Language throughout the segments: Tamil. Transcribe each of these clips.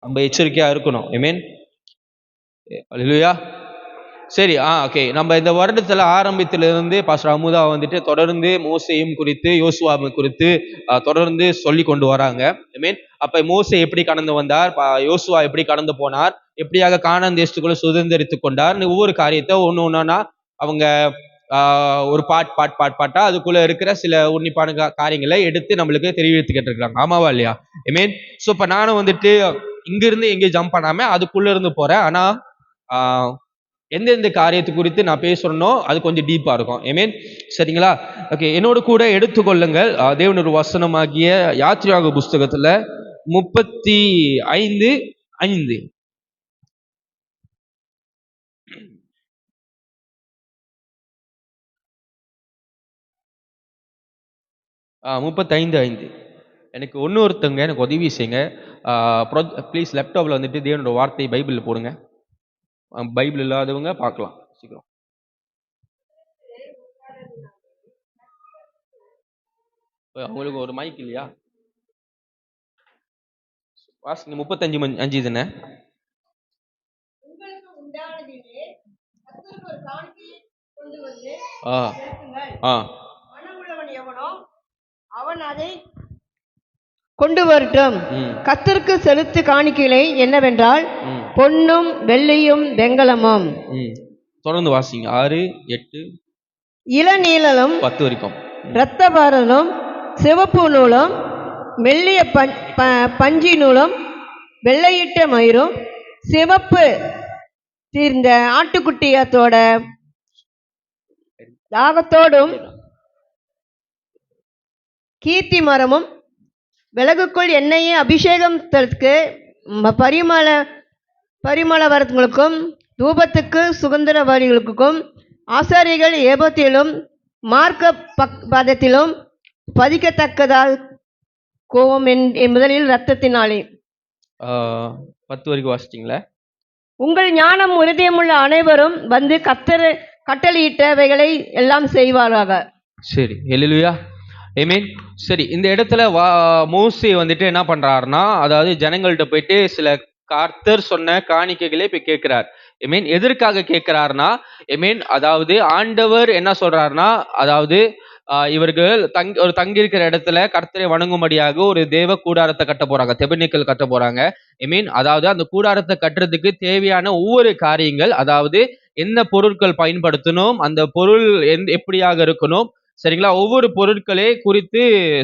நம்ம எச்சரிக்கையா இருக்கணும். ஆமென். அல்லேலூயா. சரி, ஓகே. நம்ம இந்த வருடத்துல ஆரம்பத்திலிருந்து பாஸ்டர் அமுதா வந்துட்டு தொடர்ந்து மோசேயும் குறித்து யோசுவாவை குறித்து தொடர்ந்து சொல்லி கொண்டு வராங்க. ஆமென். அப்ப மோசே எப்படி கடந்து வந்தார், யோசுவா எப்படி கடந்து போனார், எப்படியாக கானான் தேசத்துக்குள்ள சுதந்திரித்துக் கொண்டார், ஒவ்வொரு காரியத்தை ஒண்ணு ஒண்ணா அவங்க ஒரு பாட்டா அதுக்குள்ள இருக்கிற சில உன்னிப்பான காரியங்களை எடுத்து நம்மளுக்கு தெரிவித்துக்கிட்டு இருக்காங்க. ஆமாவா இல்லையா? ஆமென். சோ இப்ப நானும் வந்துட்டு இங்கிருந்து எங்கேயும் ஜம்ப் பண்ணாம அதுக்குள்ள இருந்து போறேன். ஆனா ஆஹ் எந்தெந்த காரியத்தை குறித்து நான் பேசுறேனோ அது கொஞ்சம் டீப்பா இருக்கும். ஆமென். சரிங்களா? ஓகே. என்னோட கூட எடுத்துக்கொள்ளுங்கள் தேவனுடைய வசனமாகிய யாத்திராக புஸ்தகத்துல 35:5. 35:5. எனக்கு ஒருத்தங்க எனக்கு உதவி செய்யுங்க. ப்ளீஸ் லேப்டாப்ல வந்துட்டு தேவனோட வார்த்தை பைபிள்ல போடுங்க. பைபிள் இல்லாதவங்க பார்க்கலாம் சீக்கிரம். உங்களுக்கு ஒரு மைக் இல்லையா? வாசிங்க. 35:5 தானே? அவன் அதை கொண்டு வரட்டும். கர்த்தருக்கு செலுத்து காணிக்கைகளை என்னவென்றால் பொன்னும் வெள்ளியும் வெங்கலமும். தொடர்ந்து வாசிங்க. 6, 8. இளநீலும் 10 வரைக்கும். இரத்தபாரனும் சிவப்பு நூலும் மெல்லிய பஞ்சி நூலும் வெள்ளையிட்ட மயிரும் சிவப்பு தீர்ந்த ஆட்டுக்குட்டியத்தோட தாகத்தோடும் கீர்த்தி மரமும் விலகுக்குள் எண்ணெயை அபிஷேகத்திற்கு பரிமளவரங்களுக்கும் தூபத்துக்கு சுகந்திர வரிகளுக்கும் ஆசாரிகள் ஏபத்திலும் மார்க்க பதத்திலும் பதிக்கத்தக்கதால் கோவம் முதலில் ரத்தத்தினாலே. 10 வரைக்கும் வாசிச்சிங்களா? உங்கள் ஞானம் உறுதியமுள்ள அனைவரும் வந்து கட்டளையிட்டவைகளை எல்லாம் செய்வாராக. சரி. ஹல்லேலூயா. ஆமென். சரி, இந்த இடத்துல மோசே வந்துட்டு என்ன பண்றாருன்னா, அதாவது ஜனங்கள்கிட்ட போயிட்டு சில கர்த்தர் சொன்ன காணிக்கைகளே போய் கேட்கிறார். ஆமென். எதற்காக கேட்கிறாருன்னா, ஆமென், அதாவது ஆண்டவர் என்ன சொல்றாருன்னா, அதாவது இவர்கள் தங்கி இருக்கிற இடத்துல கர்த்தரை வணங்கும்படியாக ஒரு தேவ கூடாரத்தை கட்ட போறாங்க, தெபனிக்கல் கட்ட போறாங்க. ஆமென். அதாவது அந்த கூடாரத்தை கட்டுறதுக்கு தேவையான ஒவ்வொரு காரியங்கள், அதாவது என்ன பொருட்கள் பயன்படுத்தணும், அந்த பொருள் எப்படியாக இருக்கணும், சரிங்களா, ஒவ்வொரு பொருட்களே குறித்து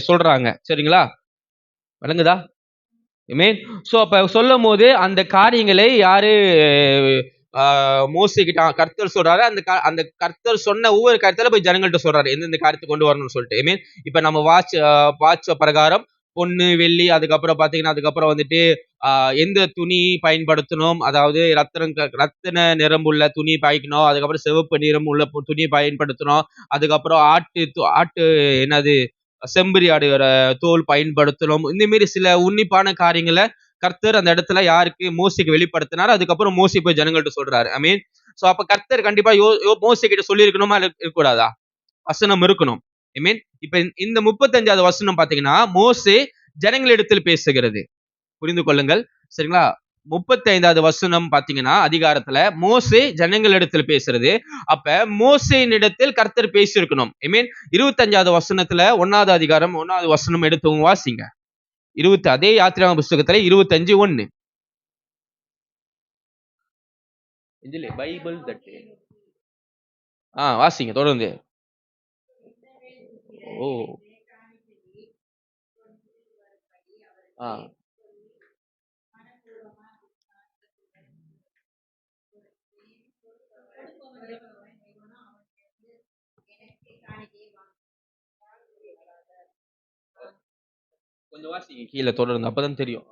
சொல்றாங்க. சரிங்களா? விளங்குதா? ஆமென். சோ அப்ப சொல்லும் போது அந்த காரியங்களை யாரு மோசே கிட்ட கர்த்தர் சொல்றாரு. அந்த கர்த்தர் சொன்ன ஒவ்வொரு காரியத்துல போய் ஜனங்கள்ட்ட சொல்றாரு எந்தெந்த காரியத்தை கொண்டு வரணும்னு சொல்லிட்டு. ஐ மீன், இப்ப நம்ம வாட்ச் பிரகாரம் பொண்ணு வெள்ளி, அதுக்கப்புறம் பாத்தீங்கன்னா அதுக்கப்புறம் வந்துட்டு எந்த துணி பயன்படுத்தணும், அதாவது ரத்தன நிறம் உள்ள துணி பாய்க்கணும், அதுக்கப்புறம் சிவப்பு நிறம் உள்ள துணி பயன்படுத்தணும், அதுக்கப்புறம் ஆட்டு என்னது செம்பரி ஆடுகிற தோல் பயன்படுத்தணும். இந்த மாதிரி சில உன்னிப்பான காரியங்களை கர்த்தர் அந்த இடத்துல யாருக்கு மோசைக்கு வெளிப்படுத்தினார். அதுக்கப்புறம் மோசே போய் ஜனங்கள்ட்ட சொல்றாரு. ஐ மீன், சோ அப்ப கர்த்தர் கண்டிப்பா மோசே கிட்ட சொல்லி இருக்கணுமா இருக்கக்கூடாதா? வசனம் இருக்கணும். ஐ மீன், இப்ப இந்த 35வது வசனம் பாத்தீங்கன்னா மோசே ஜனங்களிடத்தில் பேசுகிறது. புரிந்து கொள்ளுங்கள். சரிங்களா? 35வது வசனம் பாத்தீங்கன்னா அதிகாரத்துல மோசே ஜனங்களிடத்தில் பேசுறது. அப்ப மோசேயின் இடத்தில் கர்த்தர் பேசியிருக்கணும். ஐ மீன், 25வது வசனத்துல 1வது அதிகாரம் 1வது வசனம் எடுத்து வாசிங்க. அதே யாத்திராகம புஸ்தகத்துல 25:1. பைபிள் தட்டு வாசிங்க தொடர்ந்து. ஓ கொஞ்சம் வாசிங்க கீழே தொடர்ந்து, அப்பதான் தெரியும்.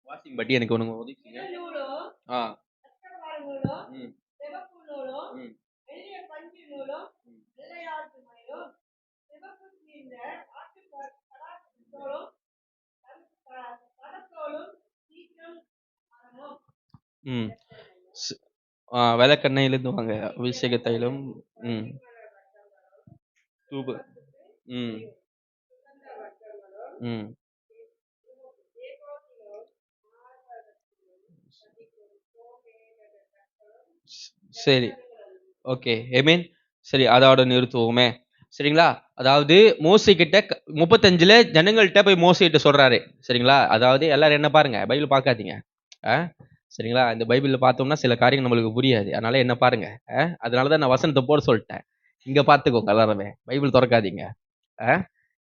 வாசிங் பட்டி எனக்கு ஒண்ணு ஒதுக்கிங்க. விளக்கெண்ணெயிலிருந்து வாங்க அபிஷேக தைலம். ம் தூப ம் ம் சரி. ஓகே. ஆமென். சரி, அதோட நிறுத்துவோமே. சரிங்களா? அதாவது மோசே கிட்ட 35ல ஜனங்கள்ட்ட போய் மோசே கிட்ட சொல்றாரு. சரிங்களா? அதாவது எல்லாரும் என்ன பாருங்க, பைபிள் பார்க்காதீங்க. அ சரிங்களா? இந்த பைபிள்ல பார்த்தோம்னா சில காரியங்கள் நம்மளுக்கு புரியாது. அதனால என்ன பாருங்க. அதனால தான் நான் வசனத்த போட சொல்ட்டேன். இங்க பார்த்துக்கோங்க எல்லாருமே. பைபிள் தொறக்காதீங்க. அ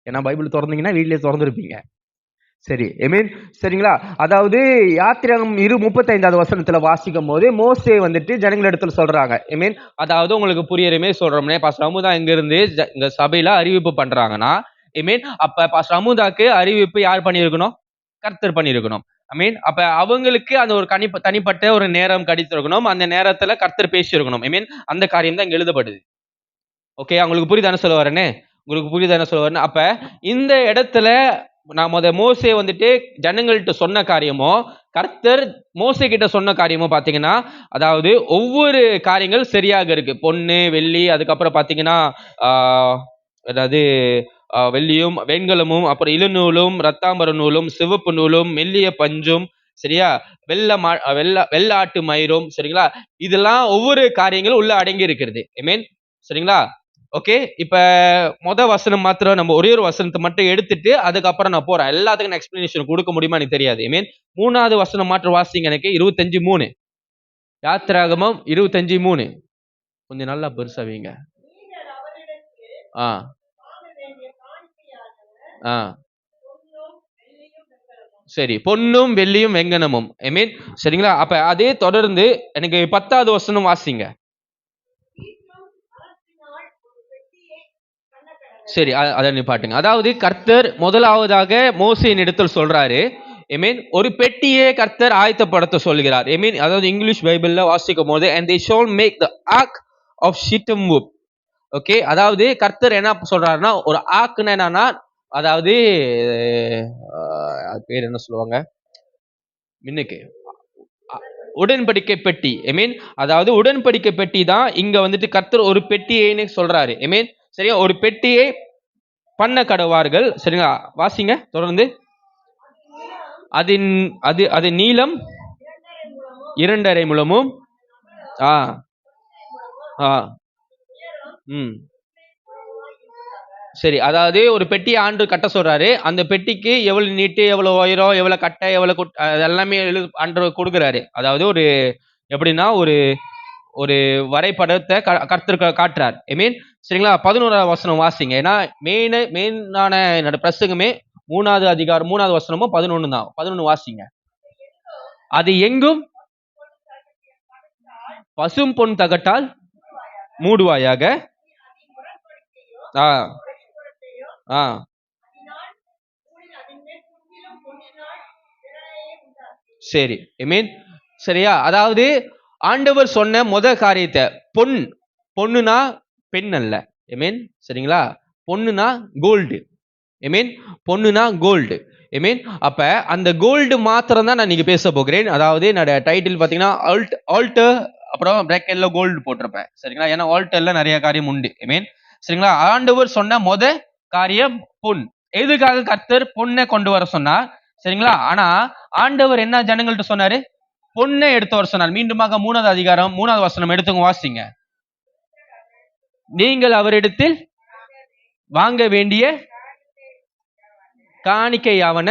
ஏன்னா பைபிள் தொறந்தீங்கன்னா வீட்லயே தொறந்திருப்பீங்க. சரி, ஆமென். சரிங்களா? அதாவது யாத்திராகமம் 35வது வசனத்துல வாசிக்கும் போது மோசே வந்துட்டு ஜனங்களிடத்துல சொல்றாங்க. ஆமென். அதாவது உங்களுக்கு புரியுற மாதிரி சொல்றோம்னே, பாஸ்டர் அமுதா இங்க இருந்து இங்க சபையில அறிவிப்பு பண்றாங்கன்னா, ஆமென். அப்ப பாஸ்டர் அமுதாக்கு அறிவிப்பு யார் பண்ணியிருக்கணும்? கர்த்தர் பண்ணியிருக்கணும். ஆமென். அப்ப அவங்களுக்கு அந்த ஒரு தனிப்பட்ட ஒரு நேரம் கிடைத்திருக்கணும். அந்த நேரத்துல கர்த்தர் பேசியிருக்கணும். ஆமென். அந்த காரியம் தான் இங்க எழுதப்படுது. ஓகே, உங்களுக்கு புரியுதானே சொல்ல வரேன்னு? உங்களுக்கு புரியுதானே சொல்ல வரேன்னு? அப்ப இந்த இடத்துல நான் மோசே வந்துட்டு ஜனங்கள்கிட்ட சொன்ன காரியமோ, கர்த்தர் மோசே கிட்ட சொன்ன காரியமோ பாத்தீங்கன்னா, அதாவது ஒவ்வொரு காரியங்கள் சரியாக இருக்கு. பொன்னு, வெள்ளி, அதுக்கப்புறம் பாத்தீங்கன்னா அதாவது வெள்ளியும் வெண்கலமும், அப்புறம் இளநூலும் இரத்தாம்பர நூலும் சிவப்பு நூலும் மெல்லிய பஞ்சும், சரியா, வெள்ளாட்டு மயிரும், சரிங்களா, இதெல்லாம் ஒவ்வொரு காரியங்களும் உள்ள அடங்கி இருக்கிறது. ஆமென். சரிங்களா? ஓகே, இப்ப வசனம் மாத்திரம் நம்ம ஒரே ஒரு வசனத்தை மட்டும் எடுத்துட்டு அதுக்கப்புறம் நான் போறேன். எல்லாத்துக்கும் எக்ஸ்பிளனேஷன் கொடுக்க முடியுமா எனக்கு தெரியாது. ஐ மீன் 3வது வசனம் மாற்றம் வாசிங்க எனக்கு. 25:3 யாத்திராகமம் 25:3 கொஞ்சம் நல்லா பெருசா வைங்க. ஆ ஆ சரி, பொன்னும் வெள்ளியும் வெங்கனமும். ஐ மீன் சரிங்களா? அப்ப அதே தொடர்ந்து எனக்கு 10வது வசனம் வாசிங்க. சரி, அதை நிப்பாட்டுங்க. அதாவது கர்த்தர் முதலாவதாக மோசேயின் இடத்தில் சொல்றாரு, ஐமீன் ஒரு பெட்டியை கர்த்தர் ஆயத்தப்படுத்த சொல்கிறார். ஐமீன் அதாவது இங்கிலீஷ் பைபிள்ல வாசிக்கும் போது and they shall make the ark of shittim wood. Okay, அதாவது கர்த்தர் என்ன சொல்றாருன்னா, ஒரு ஆக்குன்னு என்னன்னா, அதாவது பேர் என்ன சொல்லுவாங்க மின்னுக்கு, உடன்படிக்கை பெட்டி. ஐ மீன் அதாவது உடன்படிக்கை பெட்டி தான் இங்க வந்துட்டு கர்த்தர் ஒரு பெட்டியைன்னு சொல்றாரு. ஐ மீன் சரியா, ஒரு பெட்டியை பண்ண கடவார்கள். சரிங்களா? வாசிங்க தொடர்ந்து. அது நீளம் 2.5 முழமும் சரி, அதாவது ஒரு பெட்டியை ஆண்டு கட்ட சொல்றாரு. அந்த பெட்டிக்கு எவ்வளவு நீட்டு, எவ்வளவு உயரம், எவ்வளவு கட்டை, எவ்வளவு எல்லாமே ஆண்டு கொடுக்குறாரு. அதாவது ஒரு எப்படின்னா ஒரு ஒரு வரைபடத்தை கர்த்தர் காட்டுறார். ஐ மீன் சரிங்களா? 11வது வசனம் வாசிங்க. ஏன்னா மெயினான என்னோட பிரசங்கமே 3வது அதிகாரம் 3வது வசனமும் 11 தான். 11 வாசிங்க. அது எங்கும் பசும் பொன் தகட்டால் மூடுவாயாக. சரி, ஐ மீன் சரியா, அதாவது ஆண்டவர் சொன்ன காரியத்தை பொண்ணுனா பெண் அல்ல. ஐ மீன் சரிங்களா? பொண்ணுனா கோல்டு. ஐ மீன் பொண்ணுனா கோல்டு. ஐ மீன் அப்ப அந்த கோல்டு மாத்திரம் தான் நான் நீங்க பேச போகிறேன். அதாவது என்னோட டைட்டில் பாத்தீங்கன்னா ஆல்டர், அப்புறம் பிராக்கெட்ல கோல்டு போட்டிருப்பேன். சரிங்களா? ஏன்னா ஆல்டர்ல நிறைய காரியம் உண்டு. ஐ மீன் சரிங்களா? ஆண்டவர் சொன்ன காரியம் பொன். எதுக்காக கர்த்தர் பொண்ணை கொண்டு வர சொன்னார்? சரிங்களா? ஆனா ஆண்டவர் என்ன ஜனங்கள்ட்ட சொன்னாரு? பொண்ணை எடுத்து வர சொன்னார். மீண்டுமாக 3வது அதிகாரம் 3வது வசனம் எடுத்துங்க, வாசிங்க. நீங்கள் அவரிடத்தில் வாங்க வேண்டிய காணிக்கை யாவன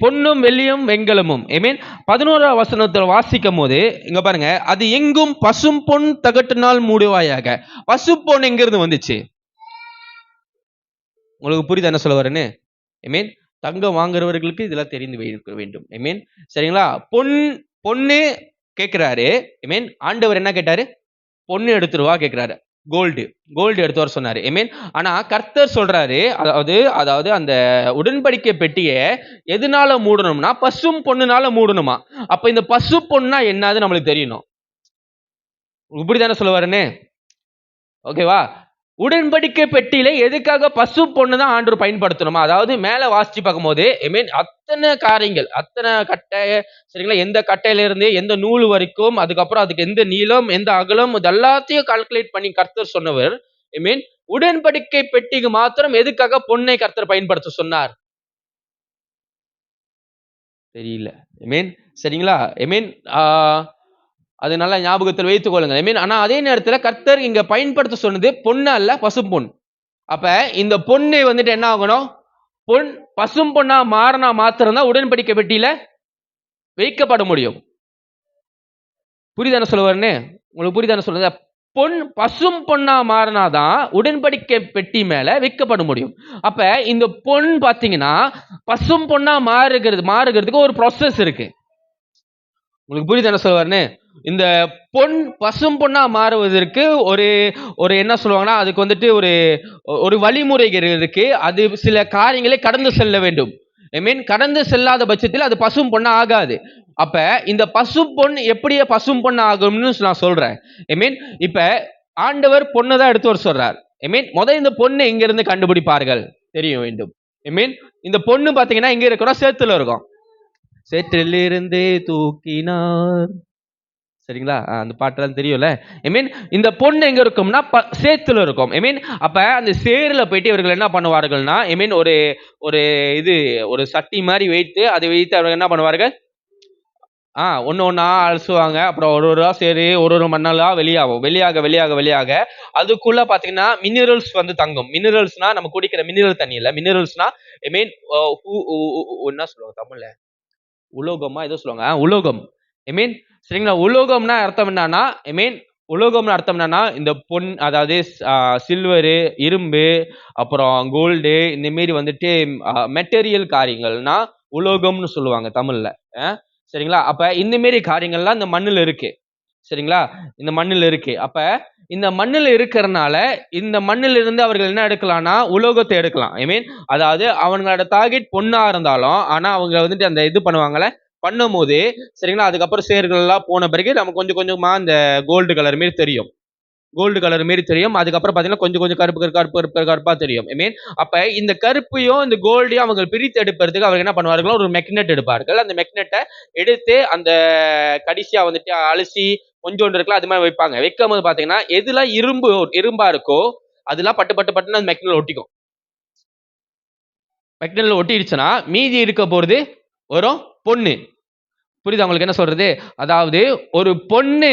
பொன்னும் வெள்ளியும் வெண்கலமும். ஐ மீன் 11வது வசனத்தில் வாசிக்கும் போது இங்க பாருங்க, அது எங்கும் பசும் பொன் தகட்டினால் மூடுவாயாக. பசு பொன் எங்க இருந்து வந்துச்சு? உங்களுக்கு புரியுது என்ன சொல்ல வரேன்னு? ஐ மீன் தங்கம் வாங்குறவர்களுக்கு இதெல்லாம் தெரிந்து வைக்க வேண்டும். ஐ மீன் சரிங்களா? பொண்ணு கேட்கிறாரு. ஐ மீன் ஆண்டவர் என்ன கேட்டாரு? பொண்ணு எடுத்துருவா கேட்கிறாரு. கோல்டு எடுத்து வர சொன்னாரு. ஐ மீன் ஆனா கர்த்தர் சொல்றாரு, அதாவது அந்த உடன்படிக்கை பெட்டியை எதனால மூடணும்னா பசும் பொண்ணுனால மூடணுமா. அப்ப இந்த பசு பொண்ணா என்னது நம்மளுக்கு தெரியணும். இப்படிதானே சொல்ல வரேன்னு? ஓகேவா? உடன்படிக்கை பெட்டியில எதுக்காக பசு பொண்ணு தான் ஆண்டவர் பயன்படுத்தணுமா? அதாவது மேல வாசிச்சு பார்க்கும்போது அத்தனை காரியங்கள், அத்தனை கட்டை, சரிங்களா, எந்த கட்டையில இருந்து எந்த நூல் வரைக்கும், அதுக்கப்புறம் அதுக்கு எந்த நீளம் எந்த அகலம், இது எல்லாத்தையும் கால்குலேட் பண்ணி கர்த்தர் சொன்னவர். உடன்படிக்கை பெட்டிக்கு மாத்திரம் எதுக்காக பொண்ணை கர்த்தர் பயன்படுத்த சொன்னார்? தெரியல. சரிங்களா? அது நல்லா ஞாபகத்தில் வைத்துக் கொள்ளுங்க. ஆனா அதே நேரத்துல கர்த்தர் இங்க பயன்படுத்த சொன்னது பொண்ணு அல்ல, பசும் பொன். அப்ப இந்த பொண்ணு என்ன ஆகணும்? பொன் பசும் பொண்ணா மாறினா மாத்திரம்தான் உடன்படிக்கை பெட்டியில வைக்கப்பட முடியும். புரியுதான சொல்லுவாருன்னு? உங்களுக்கு புரியுதான சொல்லுங்க? பொன் பசும் பொண்ணா மாறினாதான் உடன்படிக்கை பெட்டி மேல வைக்கப்பட முடியும். அப்ப இந்த பொன் பாத்தீங்கன்னா பசும் பொண்ணா மாறுகிறதுக்கு ஒரு ப்ராசஸ் இருக்கு. உங்களுக்கு புரியுது என்ன சொல்லுவாருன்னு? இந்த பொன் பசும் பொண்ணா மாறுவதற்கு ஒரு ஒரு என்ன சொல்லுவாங்கன்னா அதுக்கு ஒரு வழிமுறைகள் இருக்கு. அது சில காரியங்களை கடந்து செல்ல வேண்டும். கடந்து செல்லாத பட்சத்தில் அது பசும் பொண்ணா ஆகாது. அப்ப இந்த பசும் பொன் எப்படியே பசும் பொண்ணு ஆகும்னு நான் சொல்றேன். இப்ப ஆண்டவர் பொண்ணு தான் எடுத்து வர சொல்றார். முதல் இந்த பொண்ணு எங்க இருந்து கண்டுபிடிப்பார்கள் தெரிய வேண்டும். இந்த பொண்ணு பாத்தீங்கன்னா எங்க இருக்கிறோம்? சேத்துல இருக்கும். சேற்றிலிருந்து தூக்கினார். சரிங்களா? அந்த பாட்டெல்லாம் தெரியும்ல. இந்த பொண்ணு எங்க இருக்கும்னா சேத்துல இருக்கும். அப்ப அந்த சேருல போயிட்டு இவர்கள் என்ன பண்ணுவார்கள்னா ஒரு ஒரு சட்டி மாதிரி வைத்து அதை வைத்து அவர்கள் என்ன பண்ணுவார்கள்? ஒன்னு ஒன்னா அலசுவாங்க. அப்புறம் ஒரு சேரு ஒரு மண்ணலா வெளியாகும். வெளியாக அதுக்குள்ள பாத்தீங்கன்னா மினரல்ஸ் தங்கும். மினரல்ஸ்னா நம்ம குடிக்கிற மினரல் தண்ணி இல்ல. மினரல்ஸ்னா என்ன சொல்லுவாங்க தமிழ்ல? உலோகமா ஏதோ சொல்லுவாங்க. உலோகம். சரிங்களா? உலோகம்னா அர்த்தம் என்னன்னா உலோகம்னு அர்த்தம் என்னன்னா இந்த பொன், அதாவது சில்வரு, இரும்பு, அப்புறம் கோல்டு, இந்த மாரி மெட்டீரியல் காரியங்கள்னா உலோகம்னு சொல்லுவாங்க தமிழ்ல. சரிங்களா? அப்ப இந்த மாரி காரியங்கள்லாம் இந்த மண்ணுல இருக்கு. சரிங்களா? இந்த மண்ணில் இருக்கு. அப்ப இந்த மண்ணில் இருக்கிறனால இந்த மண்ணில் இருந்து அவர்கள் என்ன எடுக்கலாம்னா உலோகத்தை எடுக்கலாம். அதாவது அவங்களோட டார்கெட் பொண்ணா இருந்தாலும் ஆனா அவங்க அந்த இது பண்ணுவாங்கல்ல, பண்ணும் போது சரிங்களா, அதுக்கப்புறம் சேர்கள் எல்லாம் போன பிறகு நம்ம கொஞ்சம் கொஞ்சமா இந்த கோல்டு கலர் மாரி தெரியும். அதுக்கப்புறம் பாத்தீங்கன்னா கொஞ்சம் கருப்பா தெரியும். அப்ப இந்த கருப்பையும் இந்த கோல்டையும் அவங்க பிரித்து எடுப்பதற்கு அவங்க என்ன பண்ணுவார்கள்? ஒரு மெக்னெட் எடுப்பார்கள். அந்த மெக்னெட்டை எடுத்து அந்த கடைசியா அலசி கொஞ்சோண்டு இருக்கலாம் அது மாதிரி வைப்பாங்க. வைக்கும் போது பாத்தீங்கன்னா எதுல இரும்பா இருக்கோ அதெல்லாம் பட்டு அந்த மெக்னெட்ல ஒட்டிக்கும். மெக்னெட்ல ஒட்டிடுச்சுன்னா மீதி இருக்க போறது வரும் பொண்ணு. புரியுதா உங்களுக்கு என்ன சொல்றது? அதாவது ஒரு பொண்ணு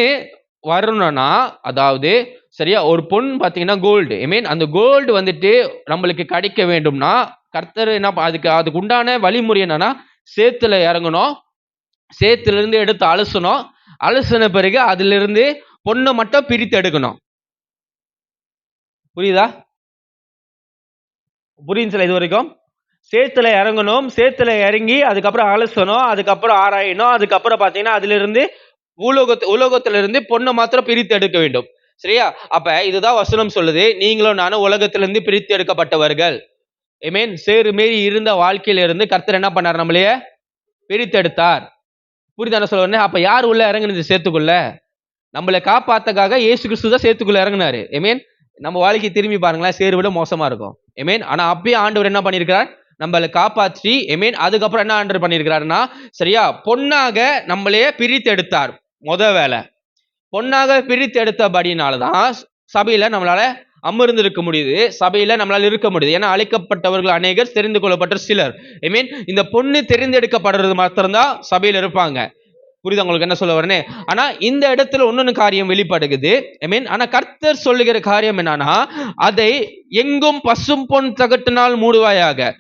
வரணும்னா, அதாவது சரியா, ஒரு பொண்ணு பாத்தீங்கன்னா கோல்டு. அந்த கோல்டு நம்மளுக்கு கிடைக்க வேண்டும்னா கர்த்தர் என்ன அதுக்கு உண்டான வழிமுறை என்னன்னா சேத்துல இறங்கணும். சேத்துல இருந்து எடுத்து அலசணும். அலசின பிறகு அதுல இருந்து பொண்ணை மட்டும் பிரித்து எடுக்கணும். புரியுதா? புரியுது இது வரைக்கும்? சேத்துல இறங்கணும். சேத்துல இறங்கி அதுக்கப்புறம் அலசணும். அதுக்கப்புறம் ஆராயணும். அதுக்கப்புறம் பாத்தீங்கன்னா அதுல இருந்து உலோகத்துல இருந்து பொண்ணை மாத்திரம் பிரித்து எடுக்க வேண்டும். சரியா? அப்ப இதுதான் வசனம் சொல்லுது, நீங்களும் நானும் உலகத்திலிருந்து பிரித்து எடுக்கப்பட்டவர்கள். சேரு மாரி இருந்த வாழ்க்கையில இருந்து கர்த்தர் என்ன பண்ணார்? நம்மளையே பிரித்து எடுத்தார். புரியுதான சொல்லுவேன்? அப்ப யார் உள்ள இறங்குனது சேத்துக்குள்ள? நம்மளை காப்பாத்தக்காக இயேசு கிறிஸ்து தான் சேத்துக்குள்ள இறங்குனாரு. நம்ம வாழ்க்கை திரும்பி பாருங்களேன், சேரு விட மோசமா இருக்கும். ஆனா அப்பயே ஆண்டவர் என்ன பண்ணிருக்கிறார்? நம்மளை காப்பாற்றி அதுக்கப்புறம் என்ன ஆண்டவர் பண்ணிருக்கிறாருன்னா சரியா, பொண்ணாக நம்மளையே பிரித்து எடுத்தார். வேலை பொண்ணாக பிரித்து எடுத்தபடினாலதான் சபையில நம்மளால அமர்ந்து இருக்க முடியுது. சபையில நம்மளால இருக்க முடியுது. ஏன்னா அழைக்கப்பட்டவர்கள் அநேகர், தெரிந்து கொள்ளப்பட்ட சிலர். இந்த பொண்ணு தெரிந்தெடுக்கப்படுறது மாத்திரம்தான் சபையில இருப்பாங்க. புரியுது உங்களுக்கு என்ன சொல்ல வரேன்னு? ஆனா இந்த இடத்துல இன்னொன்னு காரியம் வெளிப்படுகிறது. ஆனா கர்த்தர் சொல்லுகிற காரியம் என்னன்னா, அதை எங்கும் பசும் பொன் தகட்டினால் மூடுவாயாக.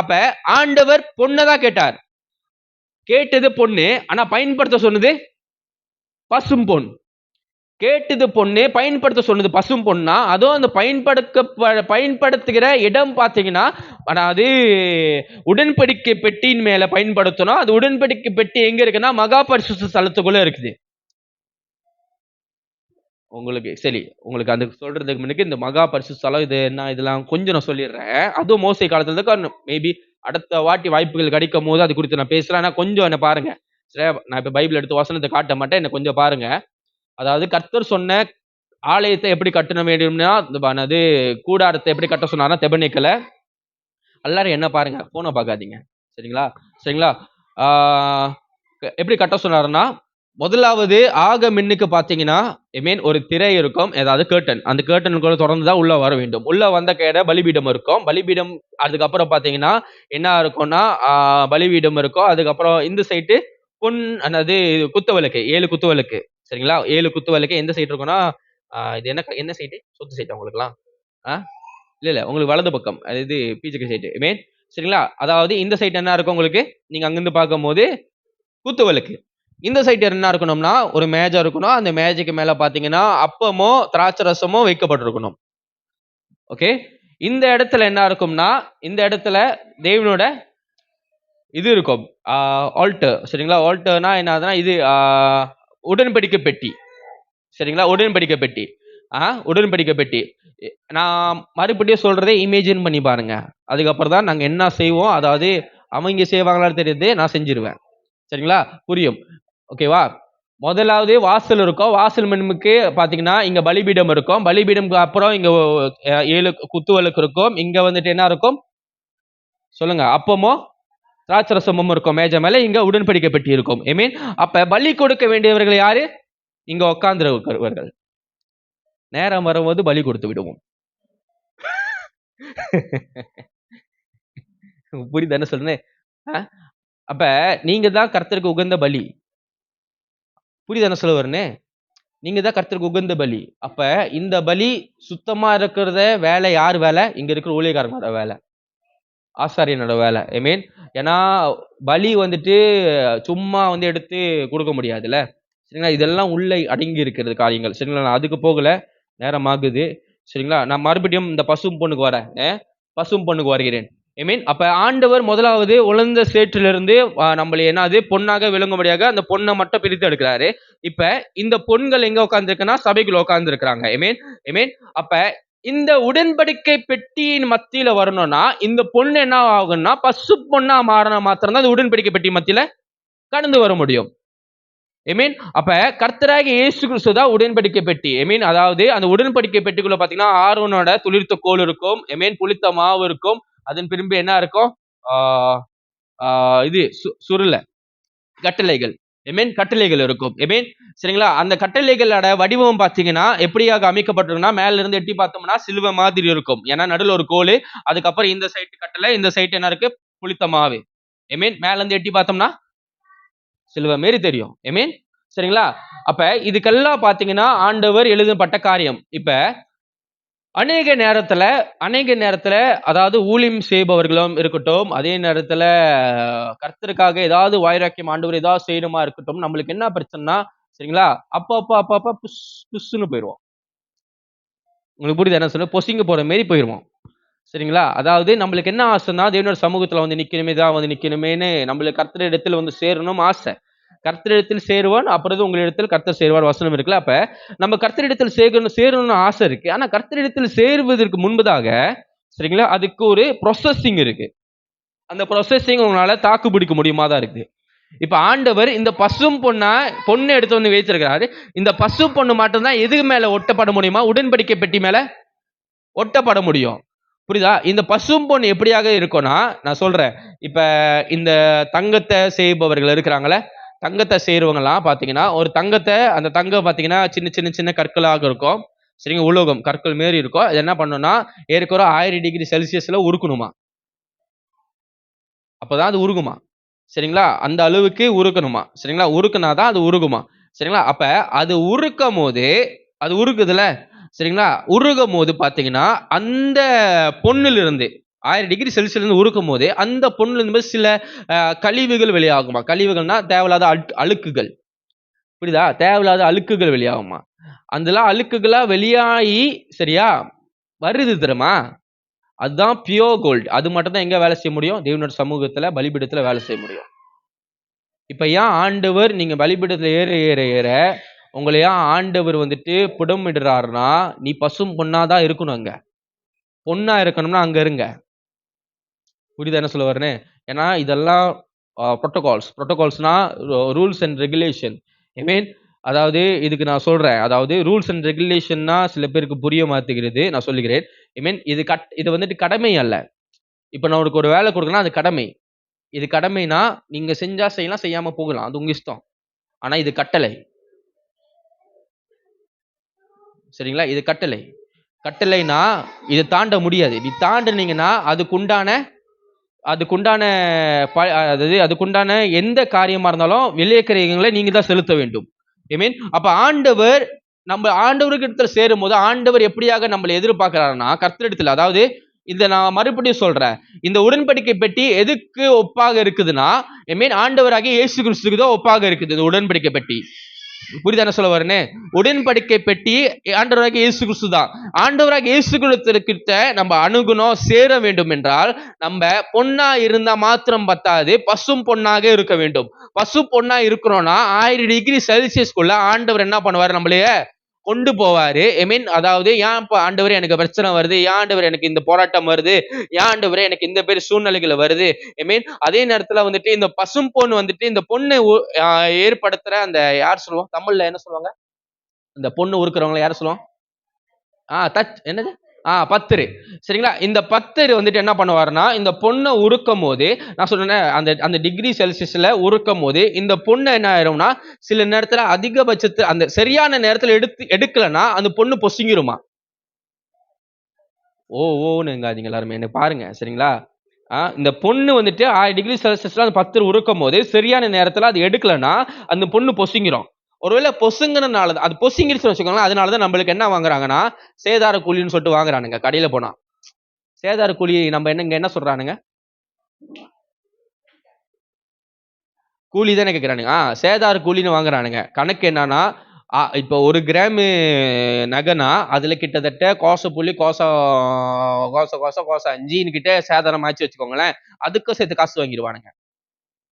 அப்ப ஆண்டவர் பொண்ணதான் கேட்டார். கேட்டது பொண்ணு, ஆனா பயன்படுத்த சொன்னது பசும் பொன். கேட்டது பொண்ணு, பயன்படுத்த சொன்னது பசும் பொண்ணா. அதுவும் அந்த பயன்படுத்துகிற இடம் பாத்தீங்கன்னா, அதாவது உடன்படிக்கை பெட்டியின் மேல பயன்படுத்தணும். அது உடன்படிக்கை பெட்டி எங்க இருக்குன்னா மகா பரிசுத்த ஸ்தலத்துக்குள்ள இருக்குது. உங்களுக்கு அந்த சொல்றதுக்கு முன்னாடி இந்த மகா பரிசுத்த ஸ்தலம் இது என்ன, இதெல்லாம் கொஞ்சம் நான் சொல்லிடுறேன். அதுவும் மோசை காலத்துல மேபி அடுத்த வாட்டி வாய்ப்புகள் கிடைக்கும் போது அது குறித்து நான் பேசுறேன். ஆனா கொஞ்சம் என்ன பாருங்க. நான் இப்ப பைபிள் எடுத்து வசனத்தை காட்ட மாட்டேன், என்ன கொஞ்சம் பாருங்க. அதாவது கர்த்தர் சொன்ன ஆலயத்தை எப்படி கட்டண வேண்டும்னா அது கூடாரத்தை எப்படி கட்ட சொன்னார்னா தெபனேக்கல. எல்லாரும் என்ன பாருங்க, போனை பார்க்காதீங்க. சரிங்களா சரிங்களா. எப்படி கட்ட சொன்னாருன்னா, முதலாவது ஆக மின்னுக்கு பாத்தீங்கன்னா ஒரு திரை இருக்கும், ஏதாவது கேர்டன். அந்த கேர்டன் தொடர்ந்து தான் உள்ள வர வேண்டும். உள்ள வந்த கேட பலிபீடம் இருக்கும். பலிபீடம் அதுக்கப்புறம் பாத்தீங்கன்னா என்ன இருக்கும்னா பலிபீடம் இருக்கும். அதுக்கப்புறம் இந்த சைட்டு பொன் அதாவது குத்துவிளக்கு, 7 குத்துவிளக்கு. சரிங்களா, 7 குத்துவிளக்கு எந்த சைடு இருக்கும்னா இது என்ன சைட்டு, சொத்து சைட்டு உங்களுக்குலாம் இல்ல உங்களுக்கு வலது பக்கம், அது பிஜிகே சைட்டு. சரிங்களா, அதாவது இந்த சைட் என்ன இருக்கும் உங்களுக்கு, நீங்க அங்கிருந்து பார்க்கும் போது குத்துவிளக்கு. இந்த சைட் என்ன இருக்கணும்னா ஒரு மேஜை இருக்கணும். அந்த மேஜைக்கு மேல பாத்தீங்கன்னா அப்பமோ திராட்சை ரசமோ வைக்கப்பட்டிருக்கணும். ஓகே, இந்த இடத்துல என்ன இருக்கும்னா இந்த இடத்துல தேவனோட இது இருக்கும், ஆல்டர். சரிங்களா, ஆல்டர்னா என்னதுன்னா இது உடன்படிக்கை பெட்டி. சரிங்களா, உடன்படிக்கை பெட்டி. உடன்படிக்கை பெட்டி. நான் மறுபடியும் சொல்றதை இமேஜின் பண்ணி பாருங்க. அதுக்கப்புறம் தான் நாங்க என்ன செய்வோம், அதாவது அவங்க செய்வாங்களான்னு தெரியுது, நான் செஞ்சிருவேன். சரிங்களா, புரியும். ஓகேவா, முதலாவது வாசல் இருக்கும். வாசல் முன்னுக்கு பாத்தீங்கன்னா இங்க பலிபீடம் இருக்கும். பலிபீடம்க்கு அப்புறம் இங்க 7 குத்துவிளக்கு இருக்கும். இங்க வந்துட்டு என்ன இருக்கும் சொல்லுங்க, அப்பமோ திராட்சரசமும் இருக்கும் மேஜை மேல. இங்க உடன்படிக்கை பெட்டி இருக்கும். அப்ப பலி கொடுக்க வேண்டியவர்கள் யாரு, இங்க உட்கார்ந்து நேரம் வரும்போது பலி கொடுத்து விடுவோம். புரியுது என்ன சொல்றேன். அப்ப நீங்க தான் கர்த்தருக்கு உகந்த பலி. புரியுது என்ன சொல்ல வரனே, நீங்க தான் கர்த்தருக்கு உகந்த பலி. அப்ப இந்த பலி சுத்தமா இருக்கிறத வேலை யார் வேலை, இங்க இருக்கிற ஊழியக்காரனோட வேலை, ஆசாரியனோட வேலை. ஏன்னா பலி வந்துட்டு சும்மா எடுத்து கொடுக்க முடியாதுல்ல. சரிங்களா, இதெல்லாம் உள்ள அடங்கி இருக்கிறது காரியங்கள். சரிங்களா, நான் அதுக்கு போகல, நேரம் ஆகுது. சரிங்களா, நான் மறுபடியும் இந்த பசும் பொண்ணுக்கு வரேன். பசும் பொண்ணுக்கு வருகிறேன். அப்ப ஆண்டவர் முதலாவது உலர்ந்த சேற்றிலிருந்து நம்மளை என்னது பொண்ணாக விளங்கும்படியாக அந்த பொண்ணை மட்டும் பிரித்து எடுக்கிறாரு. இப்ப இந்த பொண்கள் எங்க உட்கார்ந்துருக்குன்னா சபைக்குள்ள உட்கார்ந்து இருக்கிறாங்க. அப்ப இந்த உடன்படிக்கை பெட்டியின் மத்தியில வரணும்னா இந்த பொண்ணு என்ன ஆகும்னா பசு பொண்ணா மாறினா மாத்திரம் தான் உடன்படிக்கை பெட்டி மத்தியில கடந்து வர முடியும். அப்ப கர்த்தராகி இயேசு கிறிஸ்து தான் உடன்படிக்கை பெட்டி. அதாவது அந்த உடன்படிக்கை பெட்டிக்குள்ள பாத்தீங்கன்னா ஆரோனோட துளிர்த்த கோல் இருக்கும். புளித்த மாவு இருக்கும். அதன் பின்பு என்ன இருக்கும், இது சுருள கட்டளைகள். கட்டளைகள் இருக்கும். சரிங்களா, அந்த கட்டளைகளோட வடிவம் பாத்தீங்கன்னா எப்படியாக அமைக்கப்பட்டிருக்குன்னா மேல இருந்து எட்டி பார்த்தோம்னா சிலுவை மாதிரி இருக்கும். ஏன்னா நடுவில் ஒரு கோல், அதுக்கப்புறம் இந்த சைட்டு கட்டளை, இந்த சைட்டு என்ன இருக்கு புளித்த மாவு. மேல இருந்து எட்டி பார்த்தோம்னா சிலுவை மாரி தெரியும். சரிங்களா, அப்ப இதுக்கெல்லாம் பாத்தீங்கன்னா ஆண்டவர் எழுதப்பட்ட காரியம். இப்ப அநேக நேரத்துல அதாவது ஊழியம் செய்பவர்களும் இருக்கட்டும், அதே நேரத்துல கர்த்தருக்காக ஏதாவது வைராக்கியம் ஆண்டவர் ஏதாவது செய்யணுமா இருக்கட்டும், நம்மளுக்கு என்ன பிரச்சனைனா சரிங்களா அப்ப புஷ்னு போயிடுவோம். உங்களுக்கு புரியுது என்ன சொல்ல, பொசிங்க போற மாரி போயிடுவோம். சரிங்களா, அதாவது நம்மளுக்கு என்ன ஆசைன்னா தேவனோட சமூகத்துல நிக்கணுமே தான் நிக்கணுமேனு நம்மளுக்கு கர்த்தர் இடத்துல சேரணும் ஆசை. கர்த்தரிடத்தில் சேருவான், அப்புறம் உங்களிடத்தில் கர்த்தர் சேருவார் வசனம் இருக்குல்ல. அப்ப நம்ம கர்த்தரிடத்தில் சேரணும்னு ஆசை இருக்கு. ஆனா கர்த்தரிடத்தில் சேருவதற்கு முன்பதாக சரிங்களா அதுக்கு ஒரு ப்ரொசஸிங் இருக்கு. அந்த ப்ரொசஸிங் உங்களால தாக்கு பிடிக்க முடியுமா தான் இருக்கு. இப்ப ஆண்டவர் இந்த பசும் பொண்ணை எடுத்து வைத்திருக்கிறாரு. இந்த பசு பொண்ணு மட்டும்தான் எதுக்கு மேல ஒட்டப்பட முடியுமா, உடன்படிக்கை பெட்டி மேல ஒட்டப்பட முடியும். புரியுதா, இந்த பசும் பொண்ணு எப்படியாக இருக்கும்னா நான் சொல்றேன். இப்ப இந்த தங்கத்தை செய்பவர்கள் இருக்கிறாங்களே, தங்கத்தை செய்யறவங்கலாம் பாத்தீங்கன்னா ஒரு தங்கத்தை, அந்த தங்கம் பாத்தீங்கன்னா சின்ன சின்ன சின்ன கற்களாக இருக்கும். சரிங்க, உலோகம் கற்கள் மாரி இருக்கும். அது என்ன பண்ணணும்னா ஏற்கனவே 1000 டிகிரி செல்சியஸ்ல உருக்கணுமா, அப்பதான் அது உருகுமா. சரிங்களா, அந்த அளவுக்கு உருக்கணுமா. சரிங்களா, உருக்குனாதான் அது உருகுமா. சரிங்களா, அப்ப அது உருக்கும் போது அது உருக்குதுல. சரிங்களா, உருகும் போது பாத்தீங்கன்னா அந்த பொண்ணுல இருந்து 1000 டிகிரி செல்சியஸ்ல இருந்து உருக்கும் போது அந்த பொண்ணுல இருந்து சில கழிவுகள் வெளியாகுமா. கழிவுகள்னா தேவையில்லாத அழுக்குகள். புரியுதா, தேவையில்லாத அழுக்குகள் வெளியாகுமா. அதெல்லாம் அழுக்குகளா வெளியாகி சரியா வருது தெரியுமா, அதுதான் பியோர் கோல்டு. அது மட்டும் தான் எங்க வேலை செய்ய முடியும், தேவனோட சமூகத்துல பலிபீடத்துல வேலை செய்ய முடியும். இப்ப ஏன் ஆண்டவர் நீங்க பலிபீடத்துல ஏற ஏற ஏற உங்களை ஏன் ஆண்டவர் புடமிடுறாருன்னா, நீ பசும் பொண்ணாதான் இருக்கணும். அங்க பொண்ணா இருக்கணும்னா அங்க இருங்க. புரியுதா என்ன சொல்ல வரேன்னு. ஏன்னா இதெல்லாம் புரோட்டோகால்ஸ்னா ரூல்ஸ் அண்ட் ரெகுலேஷன். அதாவது இதுக்கு நான் சொல்றேன். அதாவது ரூல்ஸ் அண்ட் ரெகுலேஷன்னா சில பேருக்கு புரிய மாட்டேங்கிறது. நான் சொல்லுகிறேன். ஐ மீன் இது வந்துட்டு கடமை அல்ல. இப்ப நான் உனக்கு ஒரு வேலை கொடுக்கறேன்னா அது கடமை. இது கடமைனா நீங்க செஞ்சா செய்யலாம், செய்யாம போகலாம். அது உங்க இஷ்டம். ஆனா இது கட்டளை. சரிங்களா? இது கட்டளை. கட்டளைனா இதை தாண்ட முடியாது. இப்படி தாண்டுனீங்கன்னா அதுக்குண்டான அதாவது அதுக்குண்டான எந்த காரியமா இருந்தாலும் வெளியேக்கிறவங்களை நீங்க தான் செலுத்த வேண்டும். ஐ மீன் அப்ப நம்ம ஆண்டவருக்கு இடத்துல சேரும் போது ஆண்டவர் எப்படியாக நம்மளை எதிர்பார்க்கிறாருன்னா கர்த்தரிடத்துல, அதாவது இந்த நான் மறுபடியும் சொல்றேன், இந்த உடன்படிக்கை பெட்டி எதுக்கு ஒப்பாக இருக்குதுன்னா ஐ மீன் ஆண்டவராகிய இயேசு கிறிஸ்துக்கு தான் ஒப்பாக இருக்குது இந்த உடன்படிக்கை பெட்டி. புரியுதா என்ன சொல்ல வரேன்னு? உடன்படிக்கை பெட்டி ஆண்டவராகிய இயேசு கிறிஸ்து தான். ஆண்டவராகிய இயேசு கிறிஸ்துகிட்ட நம்ம அணுகணும், சேர வேண்டும் என்றால் நம்ம பொண்ணா இருந்தா மாத்திரம் பத்தாது, பசும் பொண்ணாக இருக்க வேண்டும். பசு பொண்ணா இருக்கிறோம்னா 1000 டிகிரி செல்சியஸ்குள்ள ஆண்டவர் என்ன பண்ணுவாரு, நம்மளையே கொண்டு போவாரு. ஐ மீன் அதாவது ஏன் இப்ப ஆண்டவரே எனக்கு பிரச்சனை வருது, ஏன் ஆண்டவர் எனக்கு இந்த போராட்டம் வருது, ஏன் ஆண்டவரே எனக்கு இந்த பேர் சூழ்நிலைகள் வருது. ஐ மீன் அதே நேரத்துல வந்துட்டு இந்த பசும் பொண்ணு வந்துட்டு இந்த பொண்ணு ஏற்படுத்துற அந்த யார் சொல்லுவோம், தமிழ்ல என்ன சொல்லுவாங்க, இந்த பொண்ணு உருக்குறவங்களை யார சொல்லுவோம்? என்னது பத்திரு. சரிங்களா? இந்த பத்திரு வந்துட்டு என்ன பண்ணுவாருன்னா இந்த பொண்ணை உருக்கும் போது, நான் சொல்றேன் அந்த டிகிரி செல்சியஸ்ல உருக்கும் போது இந்த பொண்ணு என்ன ஆயிரும்னா சில நேரத்துல அதிகபட்சத்து அந்த சரியான நேரத்துல எடுக்கலன்னா அந்த பொண்ணு பொசுங்கிருமா. ஓனுங்காதீங்க எல்லாருமே, என்ன பாருங்க. சரிங்களா? இந்த பொண்ணு வந்துட்டு 1000 டிகிரி செல்சியஸ்ல அந்த பத்திரு உருக்கும் போது சரியான நேரத்துல அது எடுக்கலன்னா அந்த பொண்ணு பொசுங்கிரும். ஒருவேளை பொசுங்கனால அது பொசுங்கிருச்சுன்னு வச்சுக்கோங்களேன், அதனாலதான் நம்மளுக்கு என்ன வாங்குறாங்கன்னா சேதார கூலின்னு சொல்லிட்டு வாங்குறானுங்க கடையில போனா. சேதார கூலி நம்ம என்ன சொல்றானுங்க, கூலி தானே கேட்கிறானுங்க. சேதார கூலின்னு வாங்குறானுங்க. கணக்கு என்னன்னா இப்போ 1 கிராம் நகைனா அதுல கிட்டத்தட்ட கோச 5 கிட்ட சேதாரம் ஆச்சு வச்சுக்கோங்களேன், அதுக்கும் சேர்த்து காசு வாங்கிடுவானுங்க.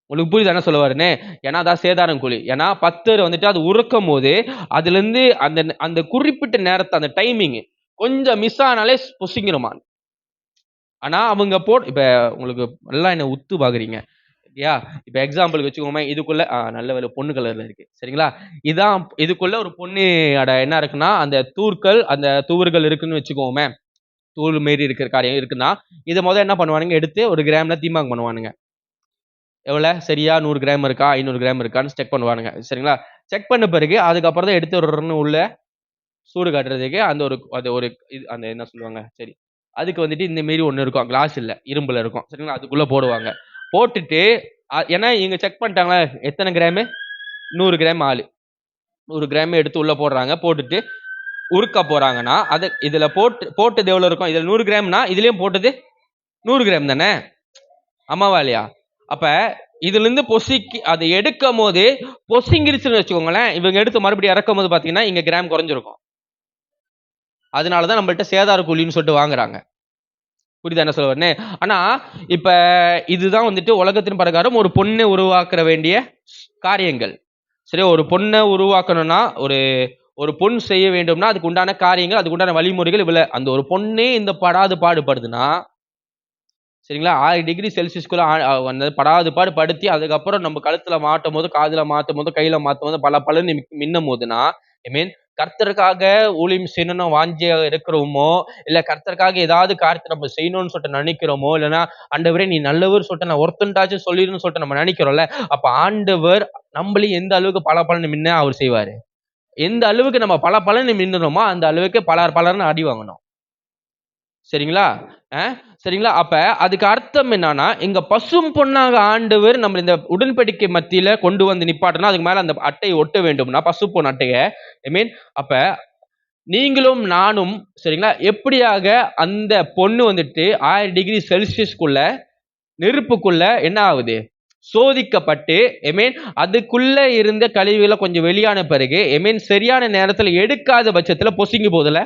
உங்களுக்கு புரியுது என்ன சொல்ல வருன்னு? ஏன்னா அதான் சேதாரம் கூலி. ஏன்னா பத்தர் வந்துட்டு அது உருக்கும் போது அதுல இருந்து அந்த குறிப்பிட்ட நேரத்தை அந்த டைமிங் கொஞ்சம் மிஸ் ஆனாலே பொசிங்கிருமா. ஆனா அவங்க இப்ப உங்களுக்கு எல்லாம் என்ன உத்து பாக்குறீங்க இல்லையா? இப்ப எக்ஸாம்பிள் வச்சுக்கோமே, இதுக்குள்ள நல்ல வேலை பொண்ணு கலர்ல இருக்கு. சரிங்களா? இதுக்குள்ள ஒரு பொண்ணு என்ன இருக்குன்னா அந்த அந்த தூவர்கள் இருக்குன்னு வச்சுக்கோமே, தூள் மாரி இருக்கிற காரியம் இருக்குன்னா இதை முதல்ல என்ன பண்ணுவானுங்க, எடுத்து 1 கிராம்ல தீமாங்க பண்ணுவானுங்க. எவ்வளவு சரியா 100 கிராம் இருக்கா 500 கிராம் இருக்கான்னு செக் பண்ணுவானுங்க. சரிங்களா? செக் பண்ண பிறகு அதுக்கப்புறம் தான் எடுத்து உள்ள சூடு காட்டுறதுக்கு அந்த என்ன சொல்லுவாங்க, சரி அதுக்கு வந்துட்டு இந்த மாரி ஒண்ணு இருக்கும், கிளாஸ் இல்ல இரும்புல இருக்கும். சரிங்களா? அதுக்குள்ள போடுவாங்க. போட்டுட்டு ஏன்னா இங்க செக் பண்ணிட்டாங்களா எத்தனை கிராம், 100 கிராம் 100 கிராம் எடுத்து உள்ள போடுறாங்க. போட்டுட்டு உருக்க போறாங்கன்னா இதுல போட்டது எவ்வளவு இருக்கும், இதுல 100 கிராம்னா இதுலயும் போட்டது 100 கிராம் தானே, ஆமாவா இல்லையா? அப்ப இதுல இருந்து அதை எடுக்கும் போது பொசிங்கிருச்சுன்னு வச்சுக்கோங்களேன், இவங்க எடுத்து மறுபடியும் இறக்கும் போது பாத்தீங்கன்னா இங்க கிராம் குறைஞ்சிருக்கும். அதனாலதான் நம்மள்ட்ட சேதார கூலின்னு சொல்லிட்டு வாங்குறாங்க. புரியுதா என்ன சொல்ல வரேன்னு? ஆனா இப்ப இதுதான் வந்துட்டு உலகத்தின் பிரகாரம் ஒரு பொண்ணை உருவாக்குற வேண்டிய காரியங்கள். சரி, ஒரு பொண்ணை உருவாக்கணும்னா ஒரு பொண் செய்ய வேண்டும்னா அதுக்கு உண்டான காரியங்கள், அதுக்கு உண்டான வழிமுறைகள் இவ்வளவு. அந்த ஒரு பொண்ணே இந்த பாடுபடுதுன்னா சரிங்களா, 1000 டிகிரி செல்சியஸ்குள்ள படாது பாடு படுத்தி அதுக்கப்புறம் நம்ம கழுத்துல மாட்டும் போது, காதுல மாட்டும் போது, கையில மாட்டும் போது பல மின்னும் போதுன்னா ஐ மீன் கர்த்தருக்காக ஊழியம் செய்யணும்னு வாஞ்சியா இருக்கிறோமோ, இல்ல கர்த்தருக்காக ஏதாவது காரியத்தை நம்ம செய்யணும்னு சொல்லிட்டு நினைக்கிறோமோ, இல்லைன்னா ஆண்டவரே நீ நல்லவர் சொல்லிட்டு நான் ஒருத்தன்டாச்சும் சொல்லிடுன்னு சொல்லிட்டு நம்ம நினைக்கிறோம்ல, அப்ப ஆண்டவர் நம்மளையும் எந்த அளவுக்கு பலன்னு மின்ன அவர் செய்வாரு. எந்த அளவுக்கு நம்ம பலன்னு மின்னணுமோ அந்த அளவுக்கு பலர்னு அடி வாங்கணும். சரிங்களா? சரிங்களா? அப்ப அதுக்கு அர்த்தம் என்னன்னா, இங்க பசும் பொண்ணாக ஆண்டவர் நம்ம இந்த உடன்படிக்கை மத்தியில கொண்டு வந்து நிப்பாட்டணும். அதுக்கு மேல அந்த அட்டையை ஒட்ட வேண்டும்னா பசு பொன் அட்டையை ஐ மீன் அப்ப நீங்களும் நானும் சரிங்களா எப்படியாக அந்த பொண்ணு வந்துட்டு 1000 டிகிரி செல்சியஸ்குள்ள நெருப்புக்குள்ள என்ன ஆகுது, சோதிக்கப்பட்டு ஐ மீன் அதுக்குள்ள இருந்த கழிவுகளை கொஞ்சம் வெளியான பிறகு ஐ மீன் சரியான நேரத்துல எடுக்காத பட்சத்துல பொசுங்கி போதுல.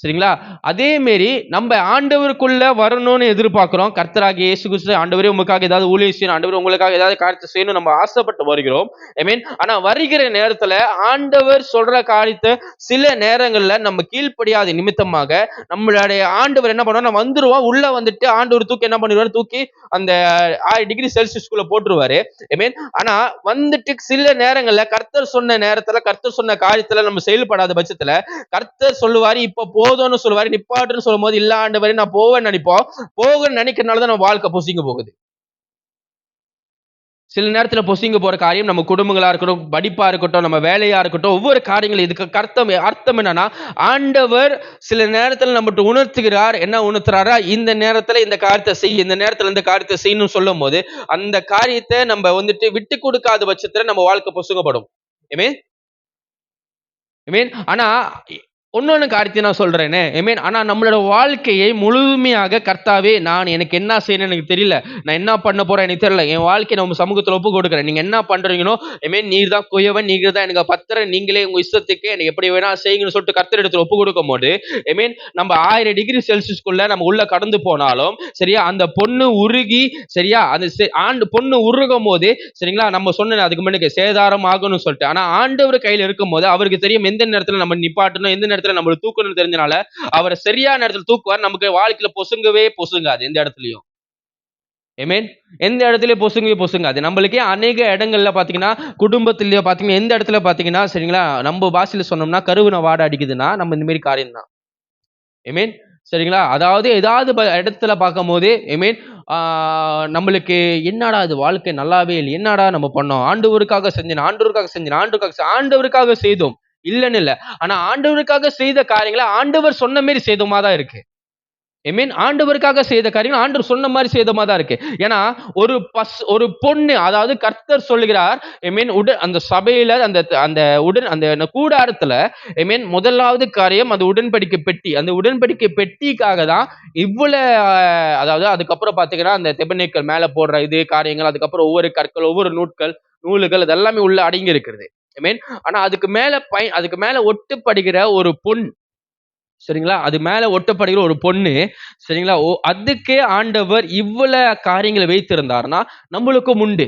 சரிங்களா? அதே மாரி நம்ம ஆண்டவருக்குள்ள வரணும்னு எதிர்பார்க்கிறோம். கர்த்தராகிய இயேசு கிறிஸ்து, ஆண்டவரே உமக்காக ஏதாவது ஊழியம் செய்யணும், ஆண்டவரே உங்களுக்காக ஏதாவது காரியத்தை செய்யணும் நம்ம ஆசைப்பட்டு வருகிறோம். ஆமென். ஆனா வருகிற நேரத்துல ஆண்டவர் சொல்ற காரியத்தை சில நேரங்கள்ல நம்ம கீழ்ப்படியாத நிமித்தமாக நம்மளுடைய ஆண்டவர் என்ன பண்ணுவார், நம்ம வந்துருவோம், உள்ள வந்துட்டு ஆண்டவர் தூக்கி என்ன பண்ணிடுவார், தூக்கி அந்த 1000 டிகிரி செல்சியஸ்குள்ள போட்டுருவாரு. ஆமென். ஆனா வந்துட்டு சில நேரங்கள்ல கர்த்தர் சொன்ன நேரத்துல, கர்த்தர் சொன்ன காரியத்துல நம்ம செயல்படாத பட்சத்துல கர்த்தர் சொல்லுவாரு, இப்ப போதும்னு சொல்லுவாரு, நிப்பாட்டுன்னு சொல்லும் போது, இல்ல ஆண்டவரே நான் போவேன்னு நினைப்போம். போகன்னு நினைக்கிறதுனாலதான் நம்ம வாழ்க்கை பொசுங்க போகுது. சில நேரத்துல பொசுங்க போற காரியம் நம்ம குடும்பங்களா இருக்கட்டும், படிப்பா இருக்கட்டும், நம்ம வேலையா இருக்கட்டும், ஒவ்வொரு காரியங்களும் இதுக்கு அர்த்தம் என்னன்னா, ஆண்டவர் சில நேரத்துல நம்மகிட்ட உணர்த்துகிறார். என்ன உணர்த்துறாரா, இந்த நேரத்துல இந்த காரியத்தை செய், இந்த நேரத்துல இந்த காரியத்தை செய்யணும்னு சொல்லும் போது அந்த காரியத்தை நம்ம வந்துட்டு விட்டு கொடுக்காத பட்சத்துல நம்ம வாழ்க்கை பொசுங்கப்படும். ஆமென். ஆமென். ஆனா இன்னொன்னு காரியத்தை நான் சொல்றேனே, ஆமென். ஆனா நம்மளோட வாழ்க்கையை முழுமையாக கர்த்தாவே, நான் எனக்கு என்ன செய்யணும் எனக்கு தெரியல, நான் என்ன பண்ண போறேன் எனக்கு தெரியல, என் வாழ்க்கையை நம்ம சமூகத்துல ஒப்பு கொடுக்குறேன், நீங்க என்ன பண்றீங்களோ ஆமென், நீர் தான் குயவன், நீங்க தான் எனக்கு பத்திர, நீங்களே உங்க இஷ்டத்துக்கு எனக்கு எப்படி வேணா செய்யுங்கன்னு சொல்லிட்டு கர்த்தர் இடத்துல ஒப்பு கொடுக்கும் போது ஆமென், நம்ம 1000 டிகிரி செல்சியஸ்குள்ள நம்ம உள்ள கடந்து போனாலும் சரியா, அந்த பொண்ணு உருகி சரியா, அந்த பொண்ணு உருகும் போது சரிங்களா, நம்ம சொன்ன அதுக்கு முன்னாடி சேதாரம் ஆகும்னு சொல்லிட்டு, ஆனா ஆண்டவர் கையில இருக்கும் போது அவருக்கு தெரியும் எந்த நேரத்துல நம்ம நிப்பாட்டணும், எந்த நேரத்துல நம்ம தூக்கணும்னு தெரிஞ்சனால அவரை சரியான நேரத்துல தூக்குவார். நமக்கு வாழ்க்கையில பொசுங்காது எந்த இடத்துலயும். ஆமென். எந்த இடத்துலயும் பொசுங்காது. நம்மளுக்கே அநேக இடங்கள்ல பாத்தீங்கன்னா, குடும்பத்திலேயே பாத்தீங்கன்னா, எந்த இடத்துல பாத்தீங்கன்னா சரிங்களா, நம்ம பாஷையில சொன்னோம்னா கருவின வாடை அடிக்குதுன்னா நம்ம இந்த மாதிரி காரியம் தான். ஆமென். சரிங்களா, அதாவது ஏதாவது இடத்துல பார்க்கும் போது ஆமென், நம்மளுக்கு என்னடா இது வாழ்க்கை நல்லாவே இல்லை, என்னடா நம்ம பண்ணோம், ஆண்டவருக்காக செய்தோம் இல்லன்னு இல்ல, ஆனா ஆண்டவருக்காக செய்த காரியங்களை ஆண்டவர் சொன்ன மாதிரி செய்தோமா தான் இருக்கு. ஆமென். ஆண்டவருக்காக செய்த காரியங்கள் ஆண்டவர் சொன்ன மாதிரி செய்தமா தான் இருக்கு. ஏன்னா ஒரு பொண்ணு, அதாவது கர்த்தர் சொல்லுகிறார் ஆமென், அந்த சபையில அந்த கூடாரத்துல ஆமென், முதலாவது காரியம் அந்த உடன்படிக்கை பெட்டி, அந்த உடன்படிக்கை பெட்டிக்காக தான் இவ்வளவு அதாவது அதுக்கப்புறம் பாத்தீங்கன்னா அந்த தெபனேக்கல் மேல போடுற இது காரியங்கள், அதுக்கப்புறம் ஒவ்வொரு கற்கள், ஒவ்வொரு நூல்கள் இதெல்லாமே உள்ள அடங்கி இருக்கிறது. ஆமென். ஆனா அதுக்கு மேல ஒட்டுப்படுகிற ஒரு பொன் சரிங்களா, அது மேல ஒட்டப்படுகிற ஒரு பொண்ணு சரிங்களா, அதுக்கே ஆண்டவர் இவ்வளவு காரியங்களை வைத்திருந்தார்னா நம்மளுக்கும் உண்டு.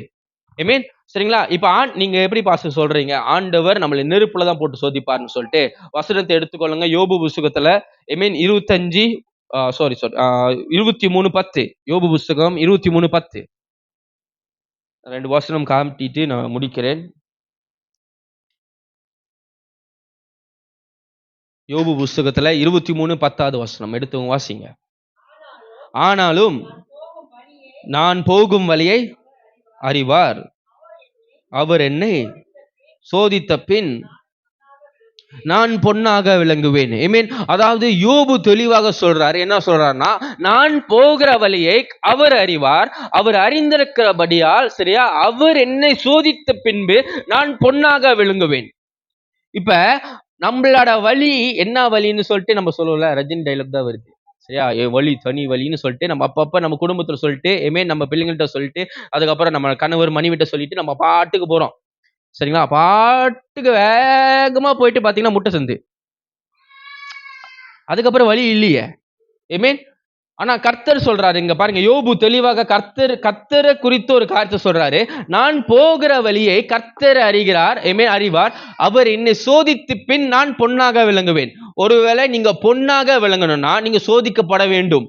ஆமென். சரிங்களா, இப்ப நீங்க எப்படி பாஸ்டர் சொல்றீங்க, ஆண்டவர் நம்மளை நெருப்புல தான் போட்டு சோதிப்பார்னு சொல்லிட்டு வசனத்தை எடுத்துக்கொள்ளுங்க. யோபு புஸ்தகத்துல ஆமென் 23:10. யோபு புஸ்தகம் 23:10. 2 வசனம் காமிட்டிட்டு நான் முடிக்கிறேன். யோபு புஸ்தகத்துல 23:10 வசனம் எடுத்து வாசிங்க. ஆனாலும் நான் போகும் வழியை அறிவார், அவர் என்னை சோதித்த பின் நான் பொன்னாக விளங்குவேன். ஆமென். அதாவது யோபு தெளிவாக சொல்றாரு, என்ன சொல்றாருன்னா, நான் போகிற வழியை அவர் அறிவார், அவர் அறிந்திருக்கிறபடியால் சரியா, அவர் என்னை சோதித்த பின்பு நான் பொன்னாக விளங்குவேன். இப்ப நம்மளோட வழி என்ன வழின்னு சொல்லிட்டு நம்ம சொல்லுவோம்ல, ரஜினி டைலாக் தான் வருது சரியா, வழி தனி வழின்னு சொல்லிட்டு நம்ம அப்பப்ப நம்ம குடும்பத்துல சொல்லிட்டு ஆமென், நம்ம பிள்ளைங்கள்ட்ட சொல்லிட்டு அதுக்கப்புறம் நம்ம கணவர் மனைவிட்ட சொல்லிட்டு நம்ம பாட்டுக்கு போறோம் சரிங்களா, பாட்டுக்கு வேகமா போயிட்டு பாத்தீங்கன்னா முட்டை சந்து, அதுக்கப்புறம் வழி இல்லையே. ஆமென். ஆனா கர்த்தர் சொல்றாரு, இங்க பாருங்க, யோபு தெளிவாக கர்த்தரை குறித்து ஒரு காரியத்தை சொல்றாரு, நான் போகிற வழியை கர்த்தர் அறிகிறார், அறிவார், அவர் என்னை சோதித்து பின் நான் பொன்னாக விளங்குவேன். ஒருவேளை நீங்க பொன்னாக விளங்கணும்னா நீங்க சோதிக்கப்பட வேண்டும்.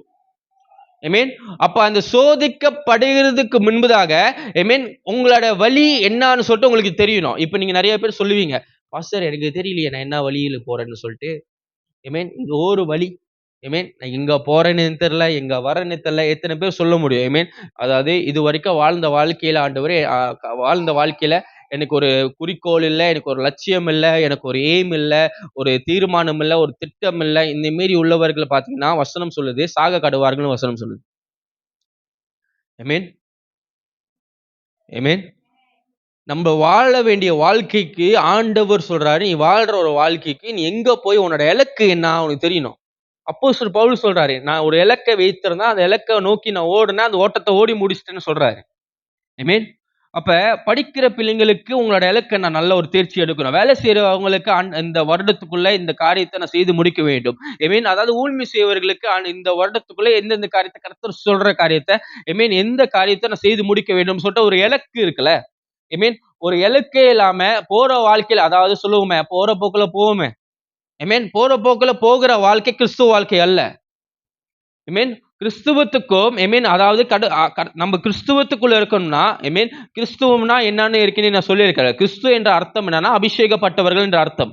ஆமென். அப்ப அந்த சோதிக்கப்படுகிறதுக்கு முன்பதாக ஆமென், உங்களோட வழி என்னன்னு சொல்லிட்டு உங்களுக்கு தெரியணும். இப்ப நீங்க நிறைய பேர் சொல்லுவீங்க, பாஸ்டர் எனக்கு தெரியலையே நான் என்ன வழியில போறேன்னு சொல்லிட்டு. ஆமென். இது ஒரு வழி. ஆமென். நான் எங்க போறேன்னு தெரியல, எங்க வரேன்னு தெரியல, எத்தனை பேர் சொல்ல முடியும். ஆமென். அதாவது இது வரைக்கும் வாழ்ந்த வாழ்க்கையில ஆண்டவரே, வாழ்ந்த வாழ்க்கையில எனக்கு ஒரு குறிக்கோள் இல்ல, எனக்கு ஒரு லட்சியம் இல்ல, எனக்கு ஒரு எய்ம் இல்ல, ஒரு தீர்மானம் இல்ல, ஒரு திட்டம் இல்ல, இந்த மாரி உள்ளவர்கள் பாத்தீங்கன்னா வசனம் சொல்லுது சாக கடுவார்கள்னு வசனம் சொல்லுது. ஆமென். ஆமென். நம்ம வாழ வேண்டிய வாழ்க்கைக்கு ஆண்டவர் சொல்றாரு, நீ வாழ்ற ஒரு வாழ்க்கைக்கு நீ எங்க போய் உன்னோட இலக்கு என்ன உனக்கு தெரியணும். அப்போஸ்தலர் பவுல் சொல்றாரு, நான் ஒரு இலக்கை வைத்திருந்தா அந்த இலக்கை நோக்கி நான் ஓடுனா அந்த ஓட்டத்தை ஓடி முடிச்சிட்டேன்னு சொல்றாரு. ஆமென். அப்ப படிக்கிற பிள்ளைங்களுக்கு உங்களோட இலக்கை நான் நல்ல ஒரு தேர்ச்சி எடுக்கணும். வேலை செய்யறவங்களுக்கு இந்த வருடத்துக்குள்ள இந்த காரியத்தை நான் செய்து முடிக்க வேண்டும். மீன் அதாவது ஊழ்மை செய்வர்களுக்கு இந்த வருடத்துக்குள்ள எந்தெந்த காரியத்தை கர்த்தர் சொல்ற காரியத்தை எந்த காரியத்தை நான் செய்து முடிக்க வேண்டும் சொல்லிட்டு ஒரு இலக்கு இருக்குல்ல. ஒரு இலக்கே இல்லாம போற வாழ்க்கையில, அதாவது சொல்லுவோமே போற போக்குல போவோமே, போற போக்குல போகிற வாழ்க்கை கிறிஸ்துவ வாழ்க்கை அல்ல. கிறிஸ்துவத்துக்கும் அதாவது நம்ம கிறிஸ்துவத்துக்குள்ள இருக்கணும்னா கிறிஸ்துவம்னா என்னன்னு ஏற்கனவே நான் சொல்லியிருக்கிறேன். கிறிஸ்து என்ற அர்த்தம் என்னன்னா அபிஷேகப்பட்டவர்கள் என்ற அர்த்தம்.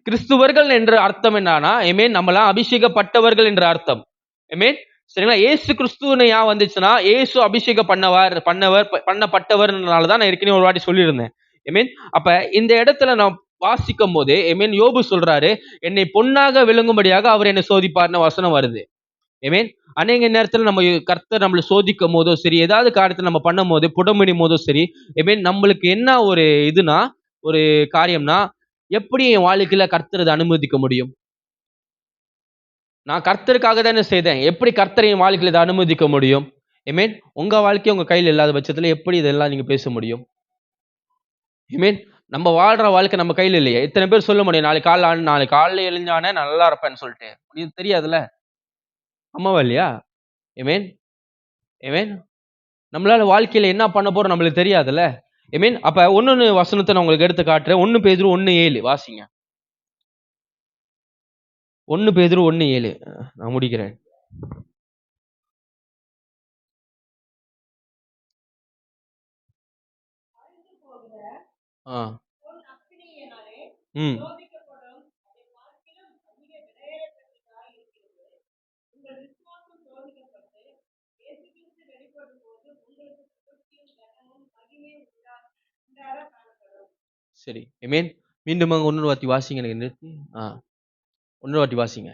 கிறிஸ்துவர்கள் என்ற அர்த்தம் என்னன்னா நம்மளாம் அபிஷேகப்பட்டவர்கள் என்ற அர்த்தம். சரிங்களா? ஏசு கிறிஸ்துவனை ஏன் வந்துச்சுன்னா ஏசு அபிஷேகம் பண்ணப்பட்டவர்னாலதான் நான் ஏற்கனவே ஒரு வாட்டி சொல்லியிருந்தேன். அப்ப இந்த இடத்துல நான் வாசிக்கும் போது யோபு சொல்றாரு, என்னை பொன்னாக விளங்கும்படியாக அவர் என்னை சோதிப்பார்னு வசனம் வருது. அநேக நேரத்துல நம்ம கர்த்தர் நம்மளை சோதிக்கும் போதோ சரி, ஏதாவது காரியத்தை நம்ம பண்ணும் போது புடமிடும் போதோ சரி, நம்மளுக்கு என்ன ஒரு இதுனா ஒரு காரியம்னா, எப்படி என் வாழ்க்கையில கர்த்தர் அதை அனுமதிக்க முடியும்? நான் கர்த்தருக்காக தானே செய்தேன், எப்படி கர்த்தரையும் வாழ்க்கையில இதை அனுமதிக்க முடியும்? உங்க வாழ்க்கை உங்க கையில் இல்லாத பட்சத்துல எப்படி இதெல்லாம் நீங்க பேச முடியும்? நம்ம வாழ்ற வாழ்க்கை நம்ம கையில் இல்லையே. இத்தனை பேர் சொல்ல முடியும், நாளைக்கு காலைல எழுஞ்சானே நல்லா இருப்பேன்னு சொல்லிட்டு. இது தெரியாதுல்ல, அம்மாவா இல்லையா? நம்மளால வாழ்க்கையில என்ன பண்ண போறோம் நம்மளுக்கு தெரியாதுல்ல. அப்ப ஒன்னு வசனத்தை நான் உங்களுக்கு எடுத்து காட்டுறேன். 1 பேதுரு 1:7 வாசிங்க. 1 பேதுரு 1:7 நான் முடிக்கிறேன். சரி, மீண்டும் இன்னொரு வாட்டி வாசிங்க. எனக்கு நிறுத்தி இன்னொரு வாட்டி வாசிங்க.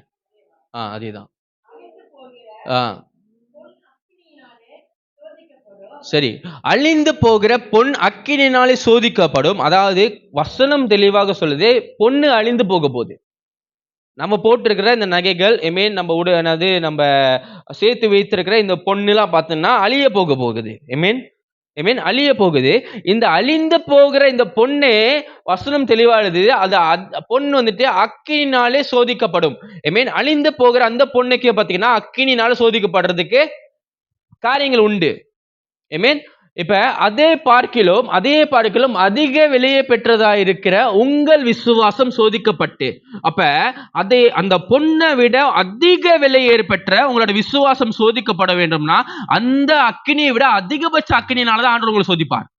அதேதான். சரி, அழிந்து போகிற பொன் அக்கினினாலே சோதிக்கப்படும். அதாவது வசனம் தெளிவாக சொல்லுது, பொண்ணு அழிந்து போக போகுது. நம்ம போட்டிருக்கிற இந்த நகைகள் நம்ம சேர்த்து வைத்திருக்கிற இந்த பொண்ணுலாம் பார்த்தோம்னா அழிய போக போகுது. அழிய போகுது. இந்த அழிந்து போகிற இந்த பொண்ணே வசனம் தெளிவானது, அது பொண்ணு வந்துட்டு அக்கினினாலே சோதிக்கப்படும். அழிந்து போகிற அந்த பொண்ணுக்கு பாத்தீங்கன்னா அக்கினினால சோதிக்கப்படுறதுக்கு காரியங்கள் உண்டு. இப்ப அதே பார்க்கிலும் அதிக விலையை பெற்றதா இருக்கிற உங்கள் விசுவாசம் சோதிக்கப்பட்டு, அப்ப அந்த பொண்ணை விட அதிக விலையை பெற்ற உங்களோட விசுவாசம் சோதிக்கப்பட வேண்டும்னா அந்த அக்கினியை விட அதிகபட்ச அக்கினினாலதான் ஆண்டவர் உங்களை சோதிப்பார்.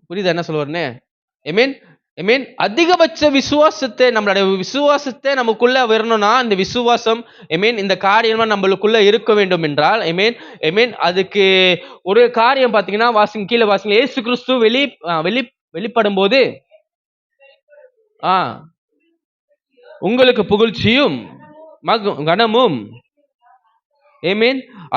புரியுது என்ன சொல்லுவாருன்னு? அதிகபட்ச விசுவாசத்தை, நம்மளுடைய விசுவாசத்தை நமக்குள்ள வரணும்னா இந்த விசுவாசம் இந்த காரியமா நம்மளுக்குள்ள இருக்க வேண்டும் என்றால் அதுக்கு ஒரு காரியம் பாத்தீங்கன்னா வாசிங்க, கீழே வாசிங்க. இயேசு கிறிஸ்து வெளிப்படும் போது உங்களுக்கு புகழ்ச்சியும் கனமும்.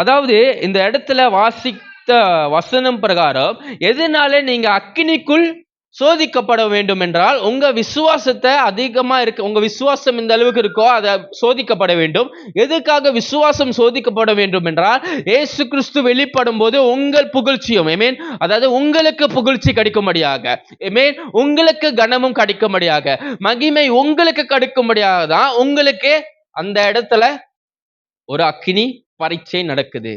அதாவது இந்த இடத்துல வாசித்த வசனம் பிரகாரம் எதனால நீங்க அக்கினிக்குள் சோதிக்கப்பட வேண்டும் என்றால் உங்க விசுவாசத்தை அதிகமா இருக்கு, உங்க விசுவாசம் இந்த அளவுக்கு இருக்கோ அதை சோதிக்கப்பட வேண்டும். எதுக்காக விசுவாசம் சோதிக்கப்பட வேண்டும் என்றால் இயேசு கிறிஸ்து வெளிப்படும் போது உங்கள் புகழ்ச்சியும் அதாவது உங்களுக்கு புகழ்ச்சி கிடைக்கும்படியாக, உங்களுக்கு கனமும் கிடைக்கும்படியாக, மகிமை உங்களுக்கு கிடைக்கும்படியாக தான் உங்களுக்கு அந்த இடத்துல ஒரு அக்கினி பரீட்சை நடக்குது.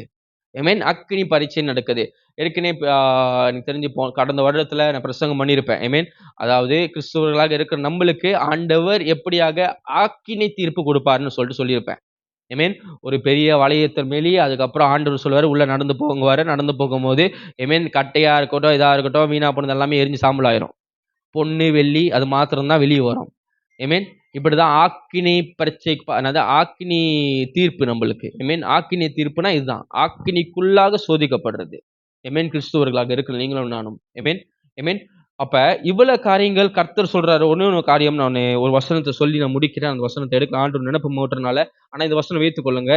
அக்கினி பரீட்சை நடக்குது. ஏற்கனவே எனக்கு தெரிஞ்சு கடந்த வருடத்துல நான் பிரசங்கம் பண்ணியிருப்பேன். அதாவது கிறிஸ்துவர்களாக இருக்கிற நம்மளுக்கு ஆண்டவர் எப்படியாக அக்கினி தீர்ப்பு கொடுப்பாருன்னு சொல்லியிருப்பேன். ஒரு பெரிய வளையத்தின் மேலேயே அதுக்கப்புறம் ஆண்டவர் சொல்லுவாரு, உள்ள நடந்து போங்குவாரு. நடந்து போகும்போது கட்டையா இருக்கட்டும், இதா இருக்கட்டும், வீணா போனது எல்லாமே எரிஞ்சு சாம்பல் ஆயிரும். பொண்ணு வெள்ளி அது மாத்திரம்தான் வெளியே வரும். இப்படிதான் ஆக்கினி பரீட்சை, அதாவது ஆக்கினி தீர்ப்பு நம்மளுக்கு. ஆக்கினி தீர்ப்புனா இதுதான், ஆக்கினிக்குள்ளாக சோதிக்கப்படுறது. கிறிஸ்துவர்களாக இருக்கிற நீங்களும் நானும். அப்ப இவ்வளவு காரியங்கள் கர்த்தர் சொல்றாரு. ஒண்ணு காரியம் நான் ஒரு வசனத்தை சொல்லி நான் முடிக்கிறேன். அந்த வசனத்தை எடுக்க ஆண்டு நினைப்பு மூட்டுறதுனால, ஆனா இந்த வசனம் வைத்துக் கொள்ளுங்க.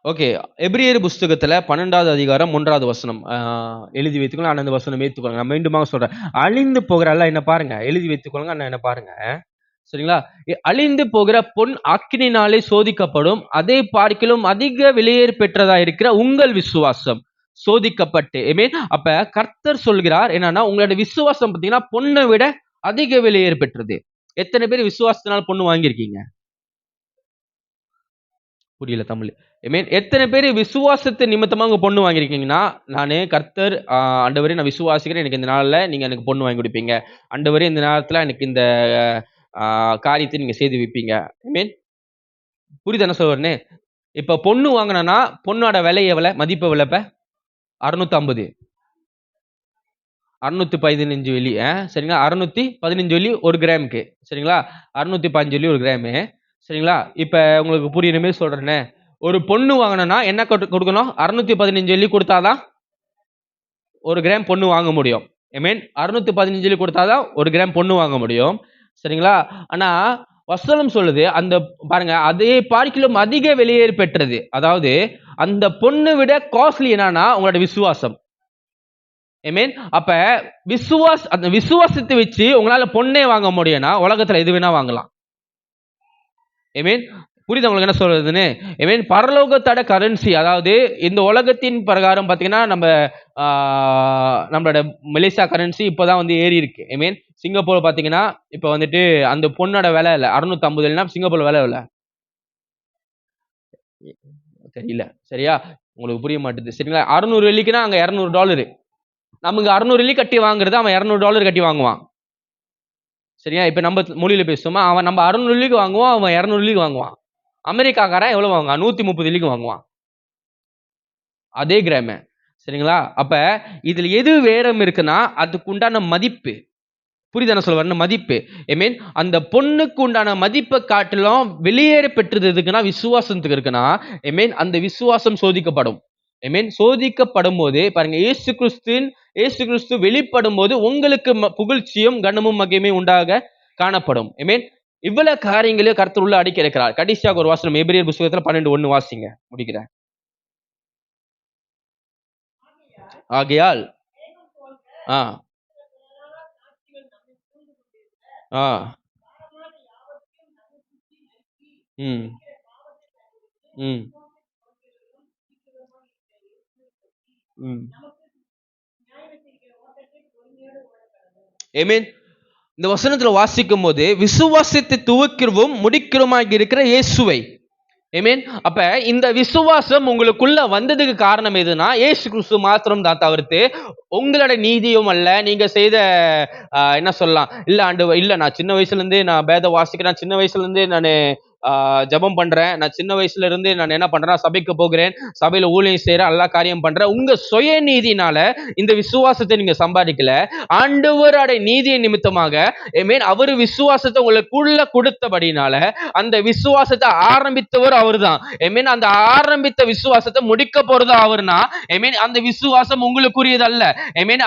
ஓகே, எபிரேயர் புஸ்தகத்துல 12வது அதிகாரம் 1வது வசனம் எழுதி வைத்துக்கொள்ளுங்க. அந்த வசனம் வைத்துக்கொள்ளுங்க. நான் மீண்டுமாக சொல்றேன், அழிந்து போகிற எல்லாம் என்ன பாருங்க, எழுதி வைத்துக்கொள்ளுங்க. என்ன பாருங்க, சரிங்களா? அழிந்து போகிற பொன் அக்கினினாலே சோதிக்கப்படும், அதை பார்க்கிலும் அதிக விலையேற பெற்றதா இருக்கிற உங்கள் விசுவாசம் சோதிக்கப்பட்டு. ஆமென். அப்ப கர்த்தர் சொல்கிறார் என்னன்னா, உங்களோட விசுவாசம் பார்த்தீங்கன்னா பொன்னை விட அதிக விலையேற பெற்றது. எத்தனை பேர் விசுவாசத்தினால பொண்ணு வாங்கியிருக்கீங்க? புரியல தமிழ். ஆமென். எத்தனை பேர் விசுவாசத்து நிமித்தமா உங்க பொண்ணு வாங்கியிருக்கீங்கன்னா, நானு கர்த்தர் ஆண்டவரே நான் விசுவாசிக்கிறேன், எனக்கு இந்த நாள்ல நீங்க எனக்கு பொண்ணு வாங்கி கொடுப்பீங்க. ஆண்டவரே இந்த நேரத்துல எனக்கு இந்த காரியத்தை நீங்க செய்து வைப்பீங்க. ஆமென். புரியுது என்ன சொல்றேன்னு? இப்ப பொண்ணு வாங்கினா பொண்ணோட விலை எவ்வளவு? மதிப்பு எவ்வளவு? இப்ப 650, 615 வெள்ளி. சரிங்களா? 615 வெள்ளி ஒரு கிராமுக்கு. சரிங்களா? 615 வெள்ளி ஒரு கிராமு. சரிங்களா? இப்ப உங்களுக்கு புரியுற மாதிரி சொல்றேனே, ஒரு பொண்ணு வாங்கினா என்ன கொடுக்கணும்? 615 வெள்ளி கொடுத்தாதான் ஒரு கிராம் பொண்ணு வாங்க முடியும். ஐ 615 வெள்ளி கொடுத்தாதான் ஒரு கிராம் பொண்ணு வாங்க முடியும். சரிங்களா? ஆனா வசனம் சொல்லுது, அந்த பாருங்க, அதே பார்க்கிலும் அதிக வெளியேறு பெற்றது. அதாவது அந்த பொண்ணு விட காஸ்ட்லி என்னன்னா உங்களோட விசுவாசம். ஆமென். அப்ப அந்த விசுவாசத்தை வச்சு உங்களால பொண்ணே வாங்க முடியும்னா உலகத்துல எது வேணா வாங்கலாம். ஆமென். புரியுது உங்களுக்கு என்ன சொல்றதுன்னு? ஆமென். பரலோகத்தோட கரன்சி, அதாவது இந்த உலகத்தின் பிரகாரம் பாத்தீங்கன்னா நம்மளோட மலேசியா கரன்சி இப்பதான் வந்து ஏறி இருக்கு. ஆமென். சிங்கப்பூர் பாத்தீங்கன்னா இப்ப வந்துட்டு அந்த பொண்ணோட விலை இல்ல 650, சிங்கப்பூர் விலை இல்ல தெரியல. சரியா? உங்களுக்கு புரிய மாட்டேது. சரிங்களா? 600 வெள்ளிக்குன்னா அங்க $200. நமக்கு 600 வெள்ளி கட்டி வாங்குறது அவன் $200 கட்டி வாங்குவான். சரியா? இப்ப நம்ம மொழியில பேசுவோமா, அவன் நம்ம 600 வெள்ளிக்கு வாங்குவான், அவன் 200 வெள்ளிக்கு வாங்குவான். அமெரிக்காக்காரன் எவ்வளவு வாங்குவான்? 130 வெள்ளிக்கு வாங்குவான் அதே கிராம. சரிங்களா? அப்ப இதுல எது வேறம் இருக்குன்னா அதுக்கு உண்டான மதிப்பு. புரியுது என்ன சொல்ல வரேன்? மதிப்பு. ஐ அந்த பொண்ணுக்கு உண்டான மதிப்பை காட்டிலும் வெளியேற பெற்றது எதுக்குன்னா விசுவாசத்துக்கு இருக்குன்னா, அந்த விசுவாசம் சோதிக்கப்படும். சோதிக்கப்படும் போது பாருங்க, இயேசு கிறிஸ்து வெளிப்படும் போது உங்களுக்கு புகழ்ச்சியும் கனமும் மகிமை உண்டாக காணப்படும். இவ்வளவு காரியங்களே கர்த்தர் உள்ள அடிக்க இருக்கிறார். கடைசியாக ஒரு வாசனம் எபிரேயர் புத்தகத்துல 12:1 வாசிங்க, முடிக்கிறேன். ஆகையால் ம் ம் ம் ஆமென். இந்த வசனத்துல வாசிக்கும் போது விசுவாசத்தை துவக்கிறவும் முடிக்கிறவுமாக இருக்கிற இயேசுவை. ஆமென். அப்ப இந்த விசுவாசம் உங்களுக்குள்ள வந்ததுக்கு காரணம் எதுனா இயேசு கிறிஸ்து மாத்திரம் தான் தவிர்த்து உங்களோட நீதியும் அல்ல. நீங்க செய்த என்ன சொல்லலாம், இல்ல நான் சின்ன வயசுல இருந்தே நான் வேத வாசிக்கிறேன், சின்ன வயசுல இருந்தே நான் ஜெபம் பண்றேன், நான் சின்ன வயசுல இருந்து நான் என்ன பண்றேன், சபைக்கு போகிறேன், சபையில ஊழியம் செய்யறேன், எல்லா காரியம் பண்றேன். உங்க சுய நீதினால இந்த விசுவாசத்தை நீங்க சம்பாதிக்கல. ஆண்டவரோட நீதியை நிமித்தமாக அவரு விசுவாசத்தை உங்களுக்குள்ள கொடுத்தபடினால அந்த விசுவாசத்தை ஆரம்பித்தவர் அவர்தான். அந்த ஆரம்பித்த விசுவாசத்தை முடிக்க போறது அவர்னா அந்த விசுவாசம் உங்களுக்குரியதல்ல.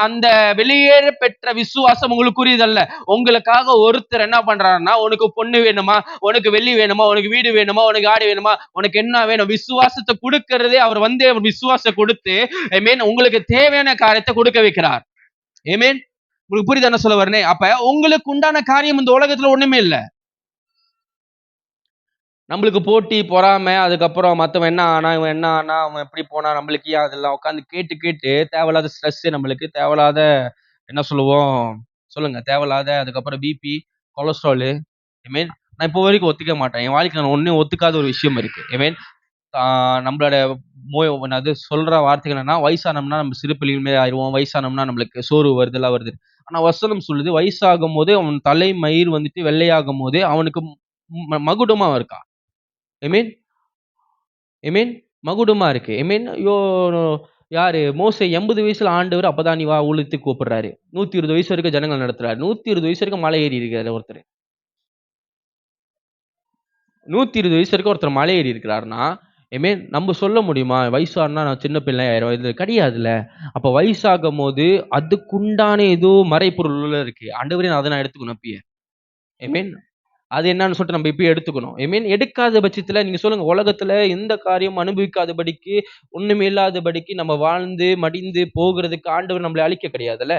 அந்த வெளியேற பெற்ற விசுவாசம் உங்களுக்குரியதல்ல. உங்களுக்காக ஒருத்தர் என்ன பண்றாருன்னா, உனக்கு பொண்ணு வேணுமா, உனக்கு வெள்ளி வேணுமா, உனக்கு வீடு வேணுமா, உனக்கு ஆடு வேணுமா, உனக்கு என்ன வேணும், விசுவாசத்தை கொடுக்கிறதே அவர் வந்து விசுவாசத்தை கொடுத்து உங்களுக்கு தேவையான காரியத்தை கொடுக்க வைக்கிறார். உங்களுக்கு புரியுது என்ன சொல்ல வரனே? அப்ப உங்களுக்கு உண்டான காரியம் இந்த உலகத்துல ஒண்ணுமே இல்ல. நம்மளுக்கு போட்டி பொறாமை, அதுக்கப்புறம் மத்தவன் என்ன ஆனா, இவன் என்ன ஆனா, அவன் எப்படி போனா, நம்மளுக்கு ஏன் அதெல்லாம் உட்காந்து கேட்டு கேட்டு தேவையில்லாத ஸ்ட்ரெஸ், நம்மளுக்கு தேவையில்லாத என்ன சொல்லுவோம் சொல்லுங்க, தேவையில்லாத, அதுக்கப்புறம் பிபி, கொலஸ்ட்ரால். நான் இப்போ வரைக்கும் ஒத்துக்க மாட்டேன். என் வாழ்க்கையில் நான் ஒன்னும் ஒத்துக்காத ஒரு விஷயம் இருக்கு. நம்மளோட அது சொல்ற வார்த்தைகள் என்னன்னா, வயசானோம்னா நம்ம சிறுபிள்ளைகள் மேலே ஆயிடுவோம், வயசானோம்னா நம்மளுக்கு சோறு வருது, எல்லாம் வருது. ஆனா வசனம் சொல்லுது, வயசாகும் போது அவன் தலை மயிர் வந்துட்டு வெள்ளையாகும் போது அவனுக்கு மகுடமா இருக்கா. மகுடமா இருக்கு. யாரு? மோசே 80 வயசுல ஆண்டவர் அப்பதான் நீ வா ஊழித்து கூப்பிடுறாரு. 120 வயசு வரைக்கும் ஜனங்கள் நடத்துறாரு. 120 வயசு வரைக்கும் மலை ஏறி இருக்காரு ஒருத்தர். 120 வயசு வரைக்கும் ஒருத்தர் மலை ஏறி இருக்கிறாருன்னா, நம்ம சொல்ல முடியுமா வயசானா நான் சின்ன பிள்ளை ஆயிரம்? இது கிடையாதுல்ல. அப்ப வயசாகும் போது அதுக்குண்டான ஏதோ மறைப்பொருள் இருக்கு. ஆண்டவரே அதை நான் எடுத்துக்கணும் இப்பயே. அது என்னன்னு சொல்லிட்டு நம்ம இப்பயே எடுத்துக்கணும். எடுக்காத பட்சத்துல நீங்க சொல்லுங்க, உலகத்துல எந்த காரியம் அனுபவிக்காதபடிக்கு, ஒண்ணுமே இல்லாதபடிக்கு நம்ம வாழ்ந்து மடிந்து போகிறதுக்கு ஆண்டவர் நம்மளை அழிக்க கிடையாதுல்ல.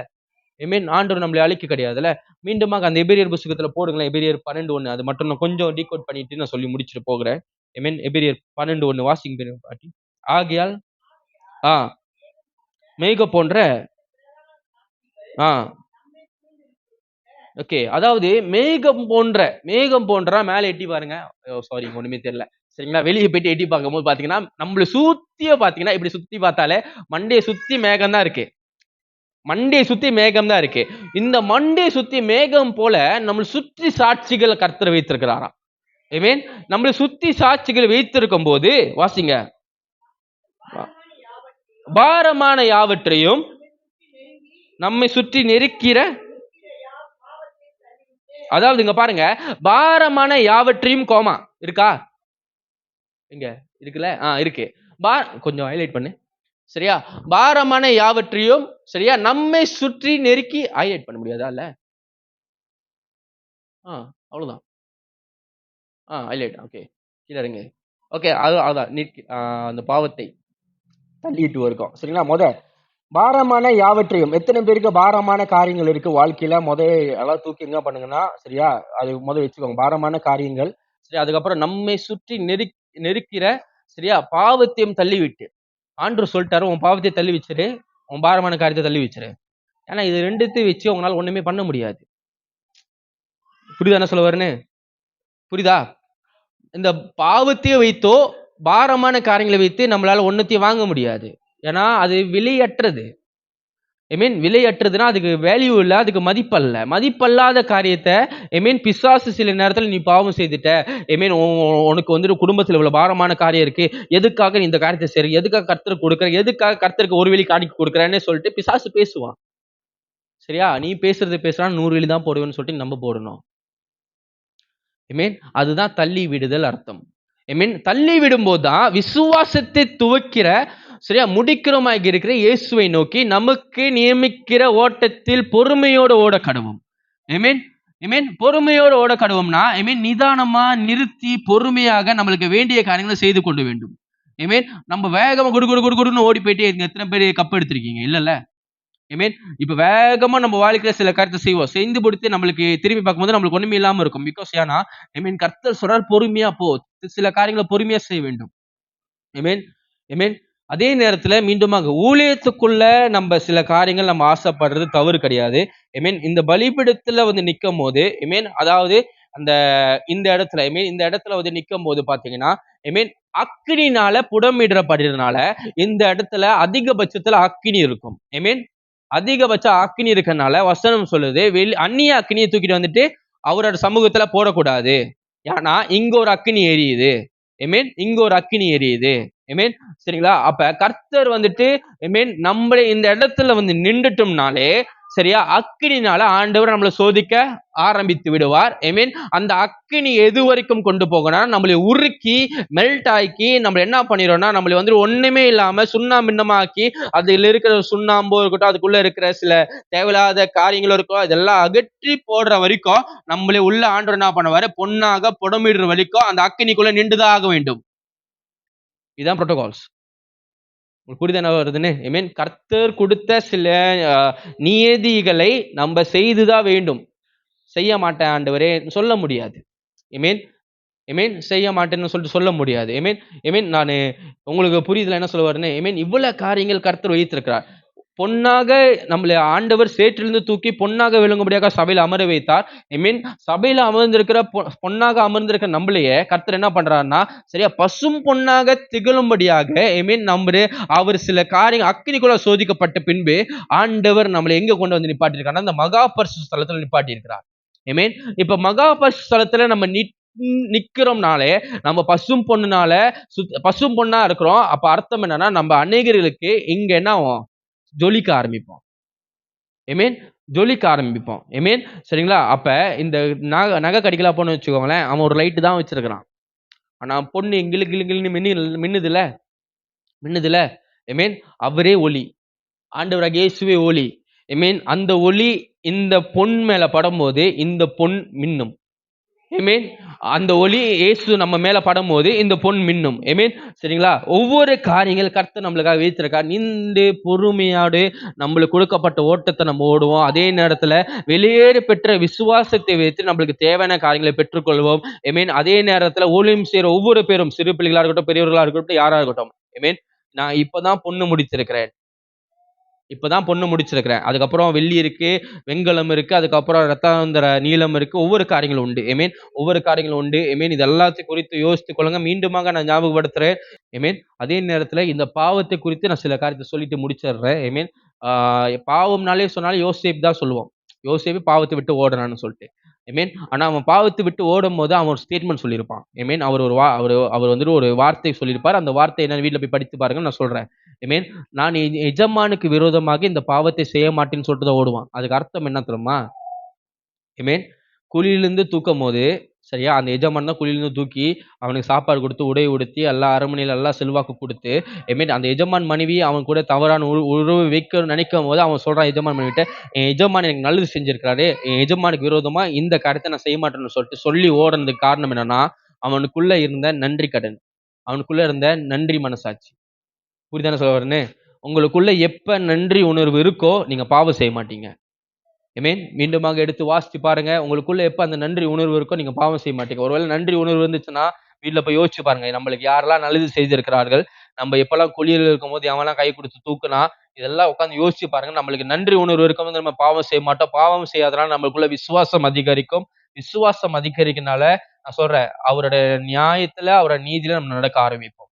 ஐமீன் ஆண்டவர் நம்மளை அழிக்க கிடையாதுல்ல. மீண்டுமாக அந்த எபிரியர் புஸ்தகத்துல போடுங்களேன். எபிரியர் 12:1. அது மட்டும் நான் கொஞ்சம் டீகோட் பண்ணிட்டு நான் சொல்லி முடிச்சுட்டு போகிறேன். ஐமீன் எபிரியர் 12:1 வாசிங்க பாட்டி. ஆகையால் மேக போன்ற ஓகே, அதாவது மேகம் போன்ற மேல எட்டி பாருங்க. சாரி, ஒண்ணுமே தெரியல. சரிங்களா, வெளியே போயிட்டு எட்டி பார்க்கும்போது பாத்தீங்கன்னா நம்மள சுத்திய பாத்தீங்கன்னா இப்படி சுத்தி பார்த்தாலே மண்டைய சுத்தி மேகம் தான் இருக்கு. மண்டையை சுத்தி மேகம் தான் இருக்கு. இந்த மண்டையை சுத்தி மேகம் போல நம்மளை சுற்றி சாட்சிகள் கர்த்தர் வைத்திருக்கிறாராம். ஆமென். நம்மளை சுத்தி சாட்சிகள் வைத்திருக்கும் போது வாசிங்க, பாரமான யாவற்றையும் நம்மை சுற்றி நெருக்கிற, அதாவது இங்க பாருங்க, பாரமான யாவற்றையும் கோமா இருக்கா? இங்க இருக்குல்ல, இருக்கு. கொஞ்சம் ஹைலைட் பண்ணு. சரியா, பாரமான யாவற்றையும், சரியா, நம்மை சுற்றி நெருக்கி ஹைலைட் பண்ண முடியாதா? இல்ல, அவ்வளவுதான். ஹைலைட். ஓகே, கீழே இருங்க. ஓகே, அதான் அந்த பாவத்தை தள்ளிட்டு இருக்கோம். சரிங்களா, பாரமான யாவற்றையும். எத்தனை பேருக்கு பாரமான காரியங்கள் இருக்கு வாழ்க்கையில? எல்லாம் தூக்கி எங்க பண்ணுங்கன்னா, சரியா, அது வச்சுக்கோங்க, பாரமான காரியங்கள். சரி, அதுக்கப்புறம் நம்மை சுற்றி நெருக்கிற, சரியா, பாவத்தையும் தள்ளி விட்டு. ஆண்டவர் சொல்லிட்டாரு, உன் பாவத்தை தள்ளி வச்சிரு, உன் பாரமான காரியத்தை தள்ளி வச்சிரு. ஏன்னா இது ரெண்டுத்தையும் வச்சு உங்களால ஒண்ணுமே பண்ண முடியாது. புரியுதா என்ன சொல்ல வரேன்னு? புரியுதா? இந்த பாவத்தையே வைத்தோ பாரமான காரியங்களை வைத்து நம்மளால ஒன்னத்தையும் வாங்க முடியாது. ஏன்னா அது விலையற்றது. ஐ மீன் விலையற்றதுன்னா அதுக்கு வேல்யூ இல்லை, அதுக்கு மதிப்பல்ல. மதிப்பல்லாத காரியத்தை பிசாசு சில நேரத்தில் நீ பாவம் செய்துட்ட, உனக்கு வந்துட்டு குடும்பத்தில் இவ்வளவு பாரமான காரியம் இருக்கு, எதுக்காக நீ இந்த காரியத்தை சரி, எதுக்காக கர்த்தருக்கு கொடுக்குற, எதுக்காக கர்த்தருக்கு ஒரு வெளி காணிக்க கொடுக்குறேன்னு சொல்லிட்டு பிசாசு பேசுவான். சரியா, நீ பேசுறான் 100 வெளி தான் போடுவேன்னு சொல்லிட்டு நம்ம போடணும். அதுதான் தள்ளி விடுதல் அர்த்தம். தள்ளி விடும்போது தான் விசுவாசத்தை துவக்கிற, சரியா, முடிக்கிறோமாக இருக்கிற இயேசுவை நோக்கி நமக்கு நியமிக்கிற ஓட்டத்தில் பொறுமையோடு ஓட கடவும். பொறுமையோடு ஓட கடவும்னா நிதானமா நிறுத்தி பொறுமையாக நம்மளுக்கு வேண்டிய காரியங்களை செய்து கொண்டு வேண்டும். நம்ம வேகமா குடுன்னு ஓடி போயிட்டு எத்தனை பேர் கப் எடுத்திருக்கீங்க? இல்லல்ல. இப்ப வேகமா நம்ம வாழ்க்கையில சில காரியத்தை செய்வோம், செய்து முடித்து நம்மளுக்கு திரும்பி பார்க்கும்போது நம்மளுக்கு ஒண்ணுமே இல்லாம இருக்கும். பிகாஸ் ஏன்னா கர்த்தர் சொல்றார் பொறுமையா போ, சில காரியங்களை பொறுமையா செய்ய வேண்டும். அதே நேரத்துல மீண்டுமாக ஊழியத்துக்குள்ள நம்ம சில காரியங்கள் நம்ம ஆசைப்படுறது தவறு கிடையாது. இந்த பலிபீடத்துல நிக்கும் போது அதாவது இந்த இடத்துல நிக்கும் போது பாத்தீங்கன்னா அக்கினினால புடமிடப்படுறதுனால இந்த இடத்துல அதிகபட்சத்துல அக்கினி இருக்கும். அதிகபட்ச அக்கினி இருக்கனால வசனம் சொல்லுது, அந்நிய அக்கினியை தூக்கிட்டு வந்துட்டு அவரோட சமூகத்துல போடக்கூடாது. ஏன்னா இங்க ஒரு அக்கினி எரியுது. இங்க ஒரு அக்கினி எரியுது. சரிங்களா, அப்ப கர்த்தர் வந்துட்டு நம்மளை இந்த இடத்துல நின்றுட்டோம்னாலே, சரியா, அக்கினினால ஆண்டவர் நம்மளை சோதிக்க ஆரம்பித்து விடுவார். அந்த அக்கினி எது வரைக்கும் கொண்டு போகணும், நம்மளை உருக்கி மெல்ட் ஆக்கி நம்ம என்ன பண்ணிடுறோம்னா, நம்மளை ஒண்ணுமே இல்லாம சுண்ணாம்பின்னமாக்கி, அதுல இருக்கிற சுண்ணாம்போ இருக்கட்டும், அதுக்குள்ள இருக்கிற சில தேவையில்லாத காரியங்களும் இருக்கும், அதெல்லாம் அகற்றி போடுற வரைக்கும் நம்மளை உள்ள ஆண்டவர் என்ன பண்ணுவாரு, பொன்னாக புடமிடுற வரைக்கும் அந்த அக்கினிக்குள்ள நின்றுதான் ஆக வேண்டும். இதுதான் புரோட்டோகால்ஸ். புரியுது என்ன வருதுன்னு? கர்த்தர் கொடுத்த சில நியதிகளை நம்ம செய்துதான் வேண்டும். செய்ய மாட்டேன் ஆண்டவரே சொல்ல முடியாது. செய்ய மாட்டேன்னு சொல்லிட்டு சொல்ல முடியாது. நான் உங்களுக்கு புரியுதுல என்ன சொல்ல வரேன்னு? இவ்வளவு காரியங்கள் கர்த்தர் வைத்திருக்கிறார். பொன்னாக நம்மளை ஆண்டவர் சேற்றிலிருந்து தூக்கி பொன்னாக விளங்கும்படியாக சபையில அமர வைத்தார். சபையில அமர்ந்திருக்கிற பொன்னாக அமர்ந்திருக்கிற நம்மளையே கர்த்தர் என்ன பண்றாருன்னா, சரியா, பசும் பொன்னாக திகழும்படியாக அவர் சில காரியங்கள் அக்கினிக்குள்ள சோதிக்கப்பட்ட பின்பு ஆண்டவர் நம்மளை எங்க கொண்டு வந்து நிப்பாட்டியிருக்காருன்னா, அந்த மகா பரிசுத்த ஸ்தலத்துல நிப்பாட்டி இருக்கிறார். இப்ப மகா பரிசுத்த ஸ்தலத்துல நம்ம நிக்கிறோம்னாலே, நம்ம பசும் பொண்ணா இருக்கிறோம். அப்ப அர்த்தம் என்னன்னா, நம்ம அநேகர்களுக்கு இங்க என்ன ஜொலிக்க ஆரம்பிப்போம். ஜொலிக்க ஆரம்பிப்போம். சரிங்களா, அப்ப இந்த நகை கடிக்கலாம் போன்னு வச்சுக்கோங்களேன், அவன் ஒரு லைட்டு தான் வச்சிருக்கிறான். ஆனா பொண்ணு மின்னுதுல. அவரே ஒளி, ஆண்டவராகிய இயேசுவே ஒளி. அந்த ஒளி இந்த பொன் மேல படும்போது இந்த பொன் மின்னும். ஆமென். அந்த ஒளி இயேசு நம்ம மேல படும்போது இந்த பொன் மின்னும். ஆமென். சரிங்களா? ஒவ்வொரு காரியங்கள் கர்த்தர் நம்மளுக்காக வைத்திருக்கார். நின்று பொறுமையோடு நம்மளுக்கு கொடுக்கப்பட்ட ஓட்டத்தை நம்ம ஓடுவோம். அதே நேரத்துல வெளியேற பெற்ற விசுவாசத்தை வைத்து நம்மளுக்கு தேவையான காரியங்களை பெற்றுக்கொள்வோம். ஆமென். அதே நேரத்துல ஊழியம் செய்யற ஒவ்வொரு பேரும், சிறு பிள்ளைகளா இருக்கட்டும், பெரியவர்களா இருக்கட்டும், யாரா இருக்கட்டும், ஆமென், நான் இப்பதான் பொண்ணு முடித்திருக்கிறேன், இப்பதான் பொண்ணு முடிச்சிருக்கிறேன், அதுக்கப்புறம் வெள்ளி இருக்கு, வெண்கலம் இருக்கு, அதுக்கப்புறம் ரத்தாந்திர நீலம் இருக்கு, ஒவ்வொரு காரியங்களும் உண்டு. ஐமீன், ஒவ்வொரு காரியங்களும் உண்டு. ஐமீன், இது எல்லாத்தையும் குறித்து யோசித்துக் கொள்ளுங்க. மீண்டுமாக நான் ஞாபகப்படுத்துறேன். ஐமீன், அதே நேரத்துல இந்த பாவத்தை குறித்து நான் சில காரியத்தை சொல்லிட்டு முடிச்சிடுறேன். ஐமீன், பாவம்னாலே சொன்னாலும் யோசேப்பு தான் சொல்லுவோம். யோசேப்பு பாவத்தை விட்டு ஓடுறான்னு சொல்லிட்டு. ஐமீன், ஆனா அவன் பாவத்தை விட்டு ஓடும் போது அவன் ஒரு ஸ்டேட்மெண்ட் சொல்லியிருப்பான். ஐமீன், அவர் வந்துட்டு ஒரு வார்த்தை சொல்லியிருப்பார். அந்த வார்த்தை என்ன, வீட்டுல போய் படித்து பாருங்க, நான் சொல்றேன். ஐமீன், நான் என் எஜமானுக்கு விரோதமாக இந்த பாவத்தை செய்ய மாட்டேன்னு சொல்லிட்டு தான் ஓடுவான். அதுக்கு அர்த்தம் என்ன தெரியுமா? ஐமீன், குழியிலிருந்து தூக்கும் போது, சரியா, அந்த எஜமான் தான் குழியிலிருந்து தூக்கி அவனுக்கு சாப்பாடு கொடுத்து, உடை உடுத்தி, எல்லா அரண்மனையில எல்லாம் செல்வாக்கு கொடுத்து, ஐமீன், அந்த எஜமான் மனைவி அவன் கூட தவறான உறவு வைக்க நினைக்கும் போது அவன் சொல்றான் எஜமான் மனைவிட்ட, என் எஜமான் எனக்கு நல்லது செஞ்சிருக்கிறாரு, என் எஜமானுக்கு விரோதமா இந்த காரியத்தை நான் செய்ய மாட்டேன்னு சொல்லிட்டு சொல்லி ஓடுறதுக்கு காரணம் என்னன்னா, அவனுக்குள்ள இருந்த நன்றி கடன், அவனுக்குள்ள இருந்த நன்றி மனசாட்சி. புரிதானே சொல்ல வரேன்னு? உங்களுக்குள்ள எப்ப நன்றி உணர்வு இருக்கோ நீங்க பாவம் செய்ய மாட்டீங்க. ஆமென். மீண்டுமாக எடுத்து வாசிச்சு பாருங்க. உங்களுக்குள்ள எப்ப அந்த நன்றி உணர்வு இருக்கோ நீங்க பாவம் செய்ய மாட்டீங்க. ஒருவேளை நன்றி உணர்வு இருந்துச்சுன்னா வீட்டுல போய் யோசிச்சு பாருங்க. நம்மளுக்கு யாரெல்லாம் நல்லது செய்திருக்கிறார்கள், நம்ம எப்பெல்லாம் குளியல் இருக்கும் போது எவெல்லாம் கை கொடுத்து தூக்குனா, இதெல்லாம் உட்காந்து யோசிச்சு பாருங்க. நம்மளுக்கு நன்றி உணர்வு இருக்கும்போது நம்ம பாவம் செய்ய மாட்டோம். பாவம் செய்யாதனால நம்மளுக்குள்ள விசுவாசம் அதிகரிக்கும். விசுவாசம் அதிகரிக்கனால நான் சொல்றேன், அவருடைய நியாயத்துல, அவருடைய நீதியில நம்ம நடக்க ஆரம்பிப்போம்.